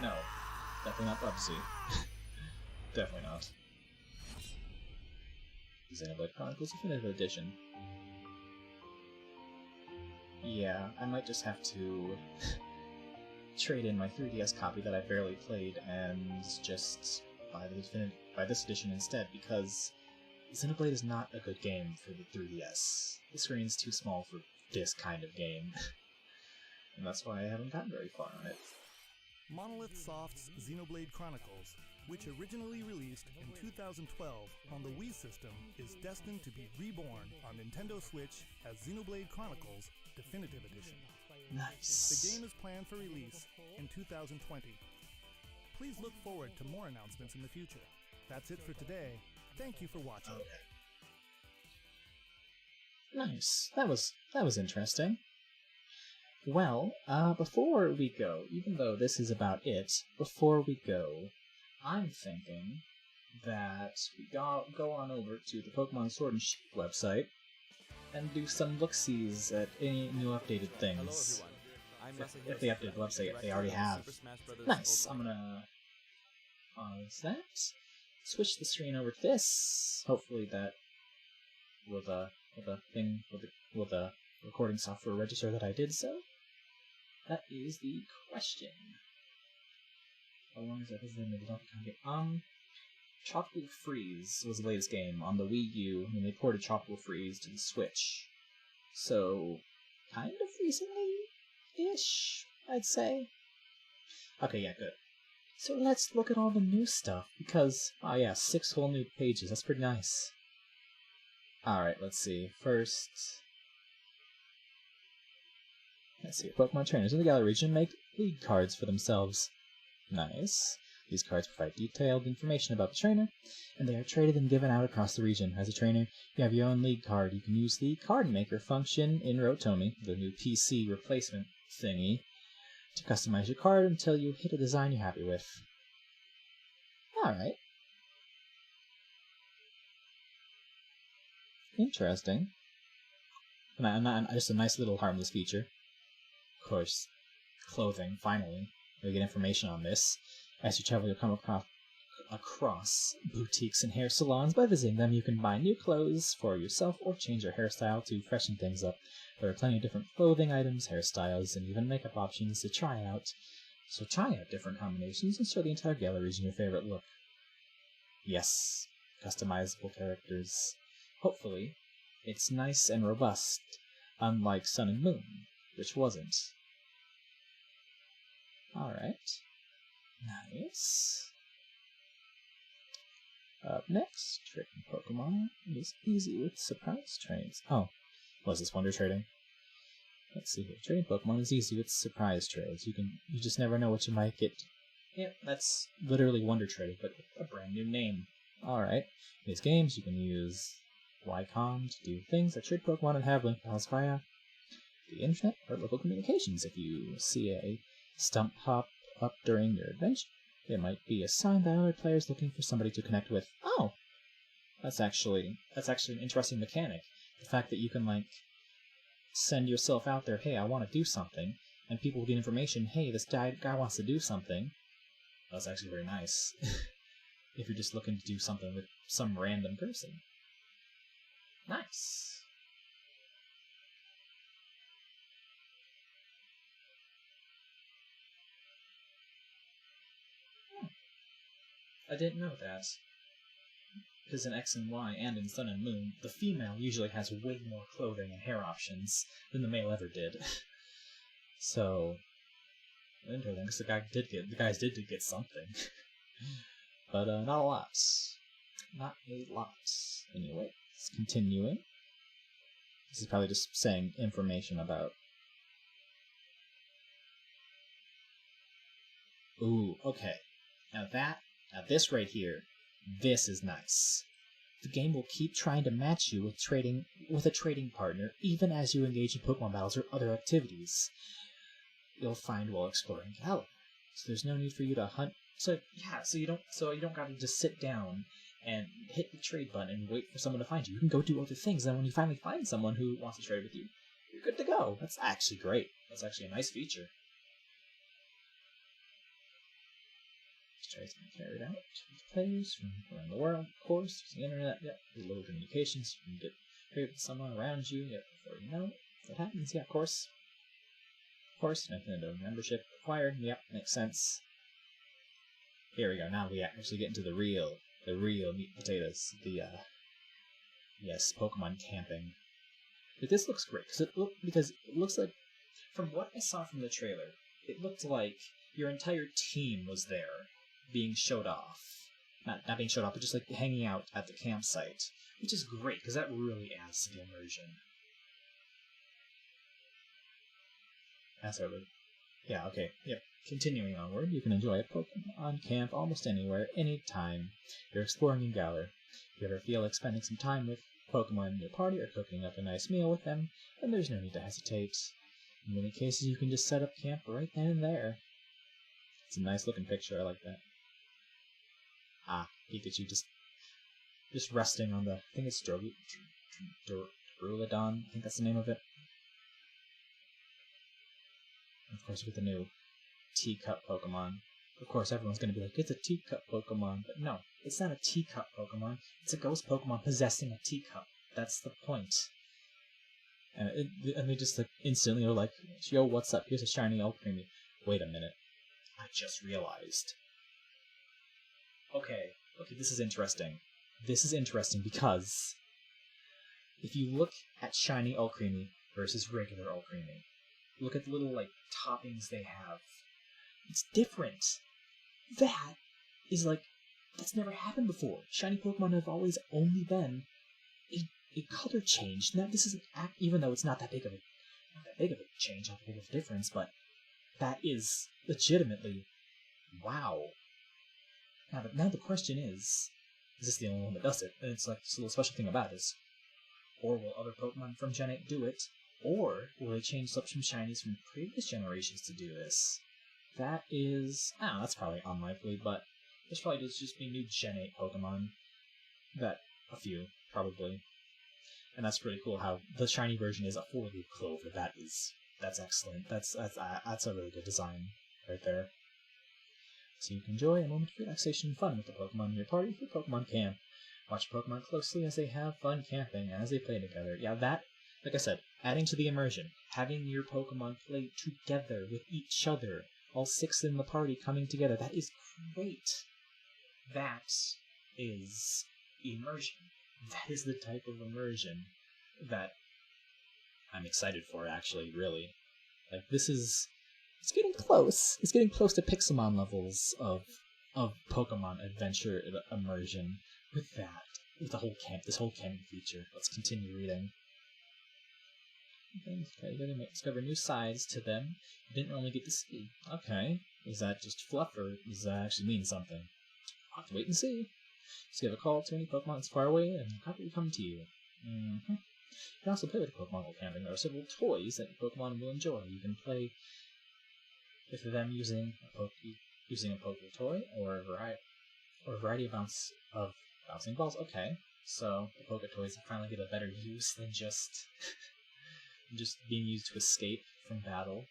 No. Definitely not Bubsy. Definitely not. Xenoblade Chronicles Definitive Edition. Yeah, I might just have to trade in my 3DS copy that I barely played and just buy this edition instead, because Xenoblade is not a good game for the 3DS. The screen's too small for this kind of game. And that's why I haven't gotten very far on it. Monolith Soft's Xenoblade Chronicles, which originally released in 2012 on the Wii system, is destined to be reborn on Nintendo Switch as Xenoblade Chronicles Definitive Edition. Nice. The game is planned for release in 2020. Please look forward to more announcements in the future. That's it for today. Thank you for watching. Okay. Nice. That was interesting. Well, before we go, even though this is about it, before we go, I'm thinking that we go on over to the Pokemon Sword and Shield website and do some look-sees at any new updated things. Hello everyone, if they update the website, they already have. Nice. I'm gonna pause that. Switch the screen over to this. Hopefully that will the recording software register that I did so. That is the question. How long is that? Tropical Freeze was the latest game on the Wii U, and they ported Tropical Freeze to the Switch. So, kind of recently-ish, I'd say. Okay, yeah, good. So let's look at all the new stuff, because, 6 whole new pages, that's pretty nice. Alright, let's see. First, let's see. Pokemon trainers in the Galar region make league cards for themselves. Nice. These cards provide detailed information about the trainer, and they are traded and given out across the region. As a trainer, you have your own league card. You can use the Card Maker function in Rotomi, the new PC replacement thingy, to customize your card until you hit a design you're happy with. Alright. Interesting. And just a nice little harmless feature. Of course, clothing, finally. You'll get information on this. As you travel, you'll come across boutiques and hair salons. By visiting them, you can buy new clothes for yourself or change your hairstyle to freshen things up. There are plenty of different clothing items, hairstyles, and even makeup options to try out. So try out different combinations and show the entire Galar region your favorite look. Yes, customizable characters. Hopefully, it's nice and robust, unlike Sun and Moon, which wasn't. Alright. Nice. Up next, trading Pokemon is easy with surprise trades. Oh, was this Wonder Trading? Let's see here. Trading Pokemon is easy with surprise trades. You just never know what you might get. Yep, that's literally Wonder Trading, but with a brand new name. Alright. In these games, you can use Wycom to do things like trade Pokemon and have link files via the internet or local communications. If you see a stump hop up during your adventure, there might be a sign that other players looking for somebody to connect with. Oh! That's actually an interesting mechanic. The fact that you can, send yourself out there, hey, I want to do something, and people will get information, hey, this guy wants to do something. That's actually very nice. If you're just looking to do something with some random person. Nice. I didn't know that. Because in X and Y and in Sun and Moon, the female usually has way more clothing and hair options than the male ever did. So, interesting, because the guys did get something. But not a lot. Not a lot. Anyway, it's continuing. This is probably just saying information about... Ooh, okay. Now this right here, this is nice. The game will keep trying to match you with a trading partner, even as you engage in Pokemon battles or other activities you'll find while exploring Galar. So there's no need for you to hunt. So you don't gotta just sit down and hit the trade button and wait for someone to find you. You can go do other things, and when you finally find someone who wants to trade with you, you're good to go. That's actually great. That's actually a nice feature. Trades can be carried out with players from around the world, of course, using the internet, yep, there's local communications, you can get paired with someone around you, yep, before you know it. If that happens, yeah, of course. Of course, Nintendo membership required, yep, makes sense. Here we go, now we actually get into the real meat and potatoes, yes, Pokemon camping. But this looks great, because it looks like, from what I saw from the trailer, it looked like your entire team was there, being showed off. Not being showed off, but just hanging out at the campsite. Which is great, because that really adds to the immersion. That's over. Yeah, okay. Yep. Continuing onward, you can enjoy a Pokemon camp almost anywhere, anytime you're exploring in Galar. If you ever feel like spending some time with Pokemon in your party or cooking up a nice meal with them, then there's no need to hesitate. In many cases, you can just set up camp right then and there. It's a nice looking picture, I like that. Pikachu just resting on the, I think it's Drulidon, I think that's the name of it. Of course, with the new teacup Pokemon. Of course, everyone's going to be like, it's a teacup Pokemon. But no, it's not a teacup Pokemon. It's a ghost Pokemon possessing a teacup. That's the point. And they just like instantly are like, yo, what's up? Here's a shiny Alcremie. Wait a minute. I just realized. Okay, this is interesting. This is interesting because if you look at shiny Alcremie versus regular Alcremie, look at the little like toppings they have. It's different. That is like, that's never happened before. Shiny Pokemon have always only been a color change. Now this is even though it's not that big of a change, not that big of a difference, but that is legitimately wow. Now the question is this the only one that does it? And it's like, the little special thing about it is, or will other Pokemon from Gen 8 do it? Or will they change up some shinies from previous generations to do this? That is, that's probably unlikely, but there's probably just be new Gen 8 Pokemon. That, a few, probably. And that's pretty cool how the shiny version is a 4-leaf clover. That's excellent. That's a really good design right there. So you can enjoy a moment of relaxation and fun with the Pokemon in your party for Pokemon Camp. Watch Pokemon closely as they have fun camping and as they play together. Yeah, that, like I said, adding to the immersion, having your Pokemon play together with each other, all 6 in the party coming together, that is great. That is immersion. That is the type of immersion that I'm excited for, actually, really. Like, it's getting close. It's getting close to Pixelmon levels of Pokemon adventure immersion with this whole camping feature. Let's continue reading. Okay, you're gonna discover new sides to them you didn't really get to see. Okay, is that just fluff, or does that actually mean something? I'll have to wait and see. Just give a call to any Pokemon that's far away, and happy to come to you. You can also play with Pokemon while camping. There are several toys that your Pokemon will enjoy. You can play with them using a Poke toy or a variety of bouncing balls. Okay, so the Poke toys finally get a better use than just being used to escape from battle,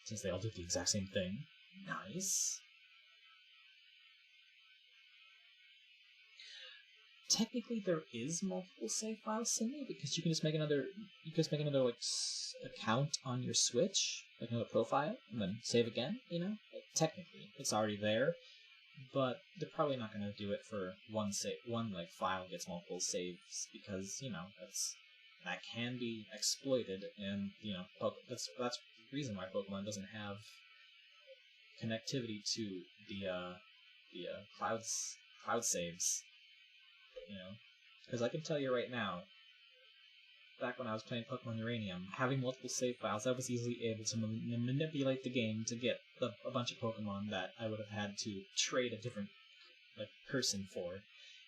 since they all do the exact same thing. Nice. Technically, there is multiple save files syncing because you can just make another like account on your Switch, like another profile, and then save again. Like, technically, it's already there, but they're probably not going to do it for one like file gets multiple saves because that can be exploited, and that's the reason why Pokemon doesn't have connectivity to the cloud saves. Because I can tell you right now, back when I was playing Pokemon Uranium, having multiple save files, I was easily able to manipulate the game to get a bunch of Pokemon that I would have had to trade a different person for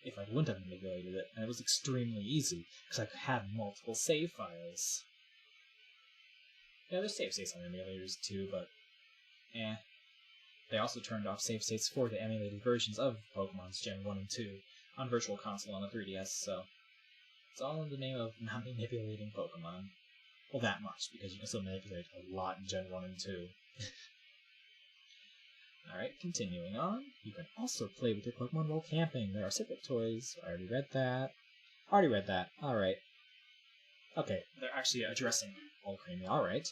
if I wouldn't have manipulated it, and it was extremely easy, because I had multiple save files. Yeah, there's save states on emulators too, but They also turned off save states for the emulated versions of Pokemon's Gen 1 and 2 on Virtual Console on the 3DS, so it's all in the name of not manipulating Pokemon. Well, that much, because you can still manipulate a lot in Gen 1 and 2. Alright, continuing on. You can also play with your Pokemon while camping. There are separate toys. I already read that. Alright. Okay, they're actually addressing Alcremie. Alright.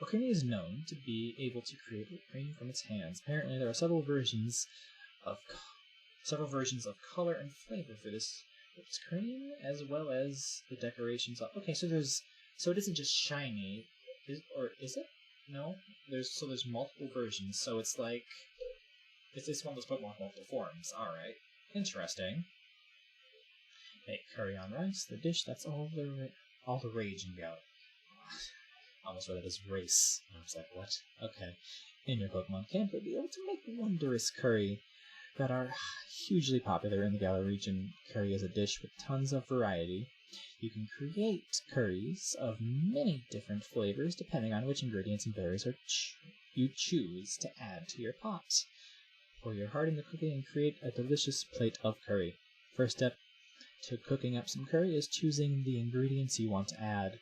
Alcremie is known to be able to create cream from its hands. Apparently, there are several versions of color and flavor for this cream, as well as the decorations. Okay, so it isn't just shiny, is it? No, there's multiple versions. So it's like it's one of those Pokemon with multiple forms. All right, interesting. Make curry on rice, the dish that's all the rage in Gallup. I almost read it as race. I was like, what? Okay. In your Pokemon camp, you'll be able to make wondrous curry that are hugely popular in the Galar region. Curry is a dish with tons of variety. You can create curries of many different flavors depending on which ingredients and berries you choose to add to your pot. Pour your heart into cooking and create a delicious plate of curry. First step to cooking up some curry is choosing the ingredients you want to add.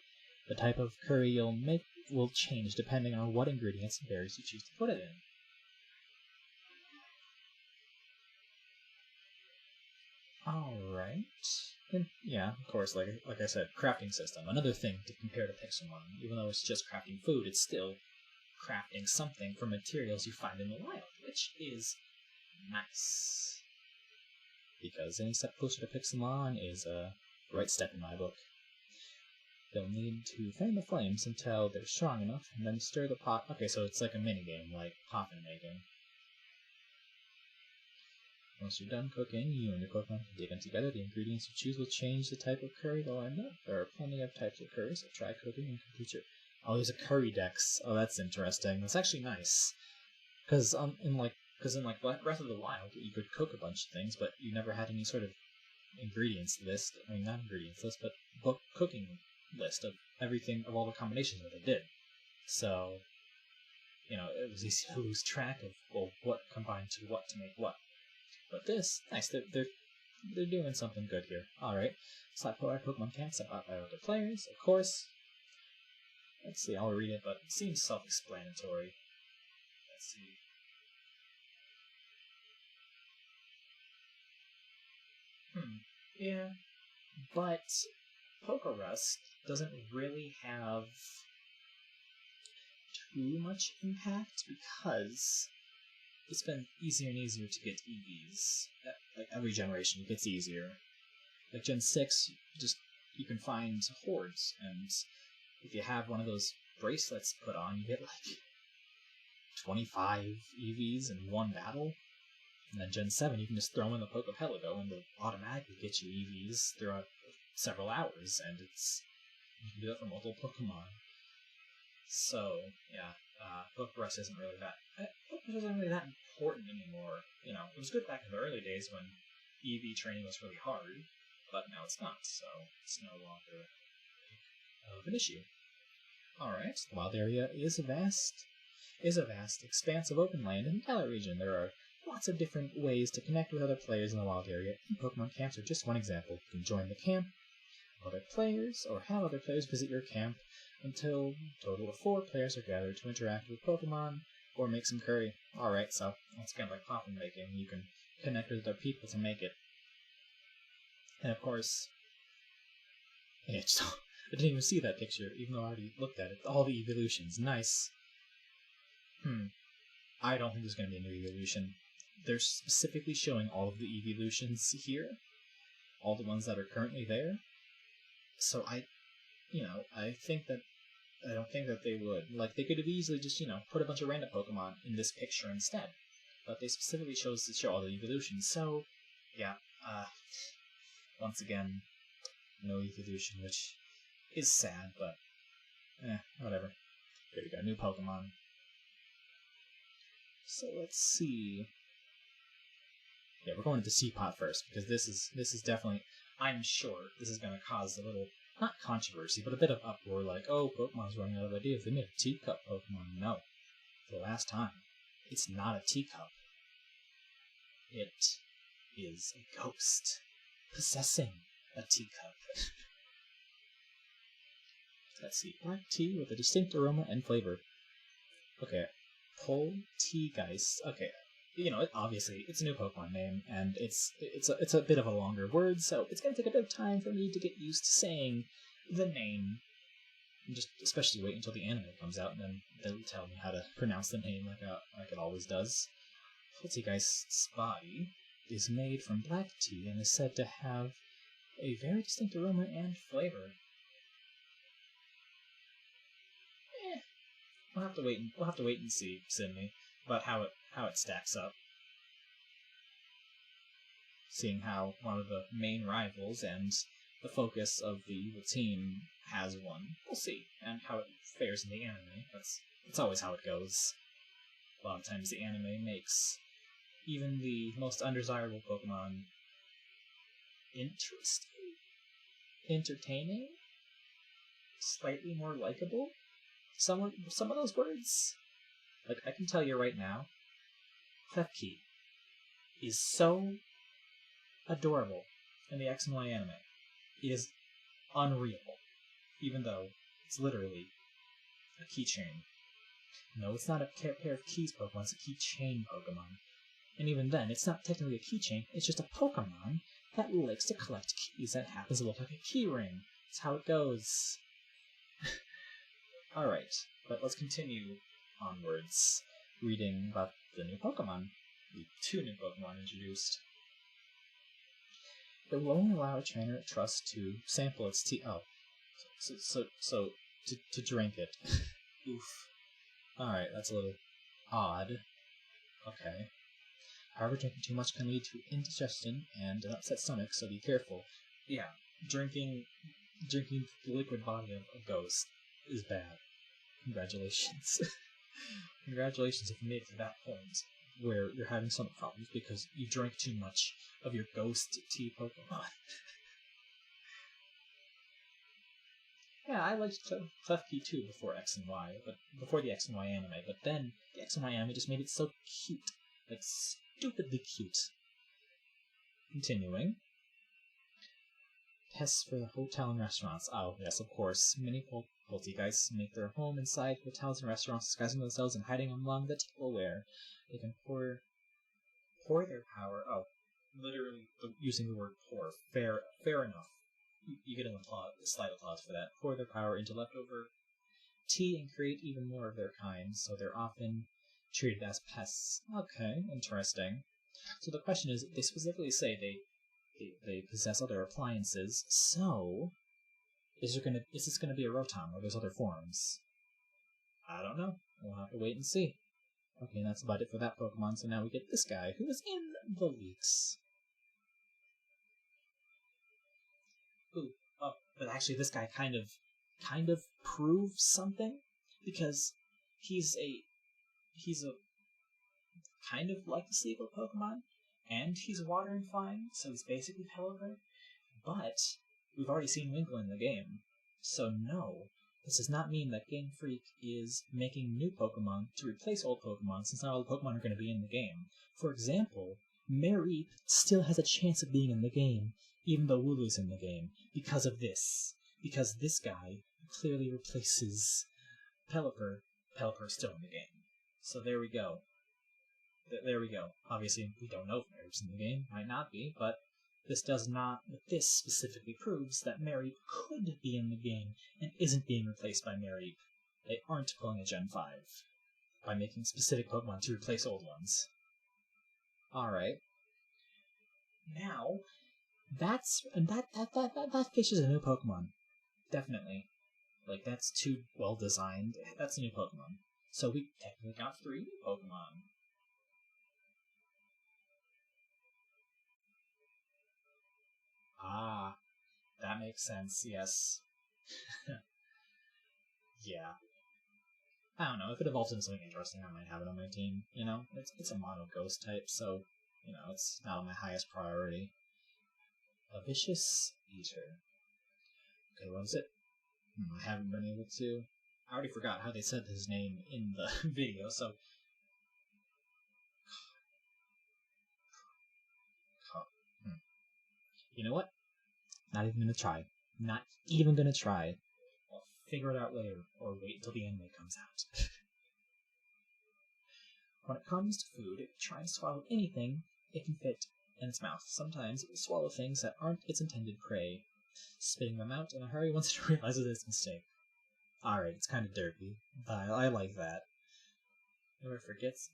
The type of curry you'll make will change depending on what ingredients and berries you choose to put it in. Alright. And yeah, of course, like I said, crafting system. Another thing to compare to Pixelmon. Even though it's just crafting food, it's still crafting something from materials you find in the wild, which is nice. Because any step closer to Pixelmon is a right step in my book. They'll need to fan the flames until they're strong enough, and then stir the pot. Okay, so it's like a minigame, like poppin' making. Once you're done cooking, you and your Pokemon can dig them together. The ingredients you choose will change the type of curry they'll end up. There are plenty of types of curry, so try cooking and complete your... Oh, there's a curry dex. Oh, that's interesting. That's actually nice. Because in Breath of the Wild, you could cook a bunch of things, but you never had any sort of ingredients list. I mean, not ingredients list, but book cooking list of everything, of all the combinations that they did. So, you know, it was easy to lose track of, well, what combined to what to make what. But this, nice, they're doing something good here. Alright, slap our Pokemon camp set up by other players, of course. Let's see, I'll read it, but it seems self-explanatory. Let's see. Yeah, but Pokerust doesn't really have too much impact because it's been easier and easier to get EVs. Like every generation, it gets easier. Like Gen 6, you can find hordes, and if you have one of those bracelets put on, you get like 25 EVs in one battle. And then Gen 7, you can just throw in the Poke of Heligo, and it'll automatically get you EVs throughout several hours, and you can do that for multiple Pokemon. So, yeah, Pokerust isn't really that important anymore. You know, it was good back in the early days when EV training was really hard, but now it's not, so it's no longer of an issue. Alright, the wild area is a vast expanse of open land in the Galar region. There are lots of different ways to connect with other players in the wild area, and Pokemon camps are just one example. You can join the camp of other players, or have other players visit your camp until a total of 4 players are gathered to interact with Pokemon, or make some curry. Alright, so it's kind of like poppin' making. You can connect with other people to make it. And of course, yeah, I didn't even see that picture, even though I already looked at it. All the evolutions, nice. I don't think there's going to be a new evolution. They're specifically showing all of the evolutions here, all the ones that are currently there. So I don't think that they would. Like, they could have easily just, put a bunch of random Pokemon in this picture instead. But they specifically chose to show all the evolutions, so, yeah, once again, no evolution, which is sad, but, whatever. Here we go, new Pokemon. So let's see. Yeah, we're going to Teapot first, because this is definitely, I'm sure, this is going to cause a little, not controversy, but a bit of uproar, like, oh, Pokemon's running out of ideas. They made a teacup Pokemon. No. For the last time, it's not a teacup. It is a ghost possessing a teacup. Let's see. Black tea with a distinct aroma and flavor. Okay. Polteageist. Okay. Obviously, it's a new Pokemon name, and it's a bit of a longer word, so it's going to take a bit of time for me to get used to saying the name. And just especially wait until the anime comes out, and then they'll tell me how to pronounce the name like it always does. Polteageist's body is made from black tea and is said to have a very distinct aroma and flavor. We'll have to wait and see, Sydney, about how it stacks up. Seeing how one of the main rivals and the focus of the evil team has one, we'll see, and how it fares in the anime. That's always how it goes. A lot of times the anime makes even the most undesirable Pokemon interesting, entertaining, slightly more likable. Some of those words, like, I can tell you right now, Klefki is so adorable in the X and Y anime. It is unreal, even though it's literally a keychain. No, it's not a pair of keys Pokemon, it's a keychain Pokemon. And even then, it's not technically a keychain, it's just a Pokemon that likes to collect keys that happens to look like a key ring. That's how it goes. Alright, but let's continue onwards, reading about the new Pokemon. The 2 new Pokemon introduced. It will only allow a trainer at Trust to sample its tea. Oh, so to drink it. Oof. Alright, that's a little odd. Okay. However, drinking too much can lead to indigestion and an upset stomach, so be careful. Yeah, drinking the liquid body of a ghost is bad. Congratulations. Congratulations if you made it to that point where you're having some problems because you drank too much of your ghost tea Pokemon. Yeah, I liked Klefki too before X and Y, but before the X and Y anime, but then the X and Y anime just made it so cute. Like, stupidly cute. Continuing. Tests for the hotel and restaurants. Oh, yes, of course. Many poltergeists make their home inside hotels and restaurants, disguising themselves and hiding among the tableware. They can pour their power. Oh, literally using the word pour. Fair enough. You get a slight applause for that. Pour their power into leftover tea and create even more of their kind, so they're often treated as pests. Okay, interesting. So the question is, they specifically say they possess other appliances, so is this gonna be a Rotom, or there's other forms? I don't know. We'll have to wait and see. Okay, and that's about it for that Pokemon, so now we get this guy, who is in the leaks. Ooh, oh, but actually this guy kind of proves something, because he's a kind of like the Seagull Pokemon, and he's water and flying, so he's basically Pelipper, but we've already seen Winkle in the game, so no, this does not mean that Game Freak is making new Pokemon to replace old Pokemon, since not all the Pokemon are going to be in the game. For example, Mareep still has a chance of being in the game, even though Wooloo's in the game, because of this. Because this guy clearly replaces Pelipper. Pelipper's still in the game. So there we go. There we go. Obviously, we don't know if Mareep's in the game. Might not be, but this specifically proves that Mareep could be in the game and isn't being replaced by Mareep. They aren't pulling a Gen 5 by making specific Pokemon to replace old ones. Alright. Now, that fish is a new Pokemon. Definitely. Like, that's too well designed. That's a new Pokemon. So we technically got 3 new Pokemon. Ah, that makes sense, yes. Yeah. I don't know, if it evolves into something interesting, I might have it on my team, you know? It's a mono ghost type, so, you know, it's not my highest priority. A vicious eater. Okay, what is it? I haven't been able to... I already forgot how they said his name in the video, so... You know what? Not even gonna try. Not even gonna try. I'll figure it out later, or wait until the anime comes out. When it comes to food, it tries to swallow anything it can fit in its mouth. Sometimes it will swallow things that aren't its intended prey, spitting them out in a hurry once it realizes its mistake. Alright, it's kind of dirty, but I like that. Never forgets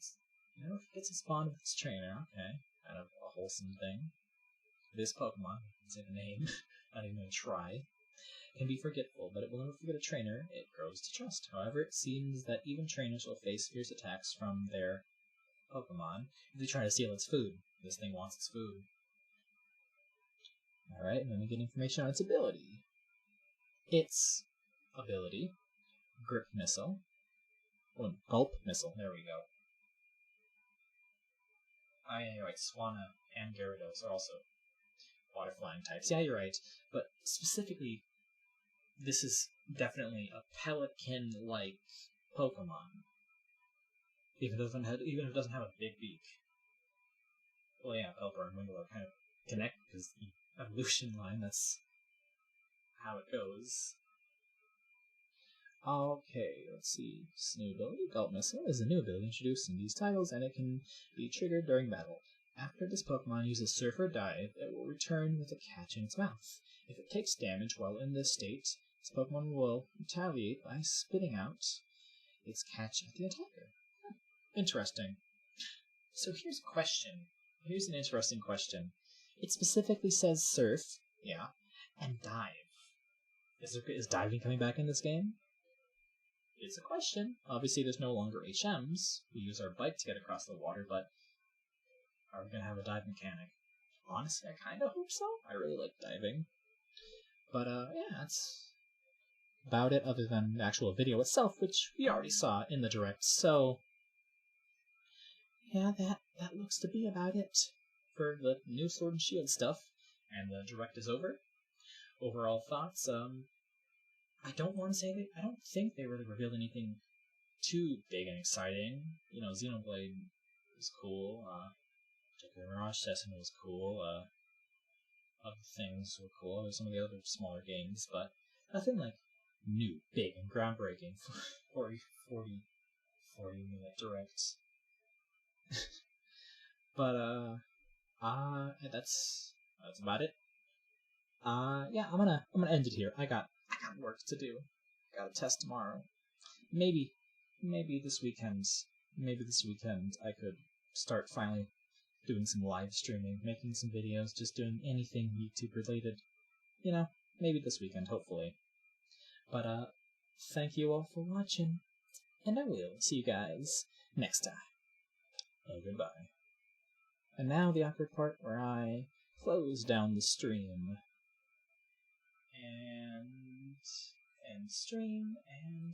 its bond with its trainer. Okay, kind of a wholesome thing. This Pokemon, say the name, not even gonna try, can be forgetful, but it will never forget a trainer it grows to trust. However, it seems that even trainers will face fierce attacks from their Pokemon if they try to steal its food. This thing wants its food. Alright, and then we get information on its ability. Its ability, Grip Missile. Oh, Gulp Missile, there we go. Oh yeah, you're right, Swanna and Gyarados are also water flying types. Yeah, you're right. But specifically, this is definitely a pelican-like Pokemon. Even if it doesn't have a big beak. Well, yeah, Pelipper and Wingull are kind of connected because the evolution line, that's how it goes. Okay, let's see. This new ability, Gulp Missile, is a new ability introduced in these titles, and it can be triggered during battle. After this Pokemon uses Surf or Dive, it will return with a catch in its mouth. If it takes damage while in this state, this Pokemon will retaliate by spitting out its catch at the attacker. Interesting. So here's a question. Here's an interesting question. It specifically says Surf, yeah, and Dive. Is diving coming back in this game? It's a question. Obviously, there's no longer HMs. We use our bike to get across the water, but are we going to have a dive mechanic? Honestly, I kind of hope so. I really like diving. But, yeah, that's about it other than the actual video itself, which we already saw in the Direct. So, yeah, that looks to be about it for the new Sword and Shield stuff. And the Direct is over. Overall thoughts, I don't think they really revealed anything too big and exciting. You know, Xenoblade was cool. Mirage Session was cool. Other things were cool. There's some of the other smaller games, but nothing like new, big, and groundbreaking for 40-minute Direct. But that's about it. Yeah, I'm gonna end it here. I got work to do. Got a test tomorrow. Maybe this weekend I could start finally doing some live streaming, making some videos, just doing anything YouTube related. You know, maybe this weekend, hopefully. But thank you all for watching, and I will see you guys next time. Goodbye. And now the awkward part where I close down the stream. And stream, and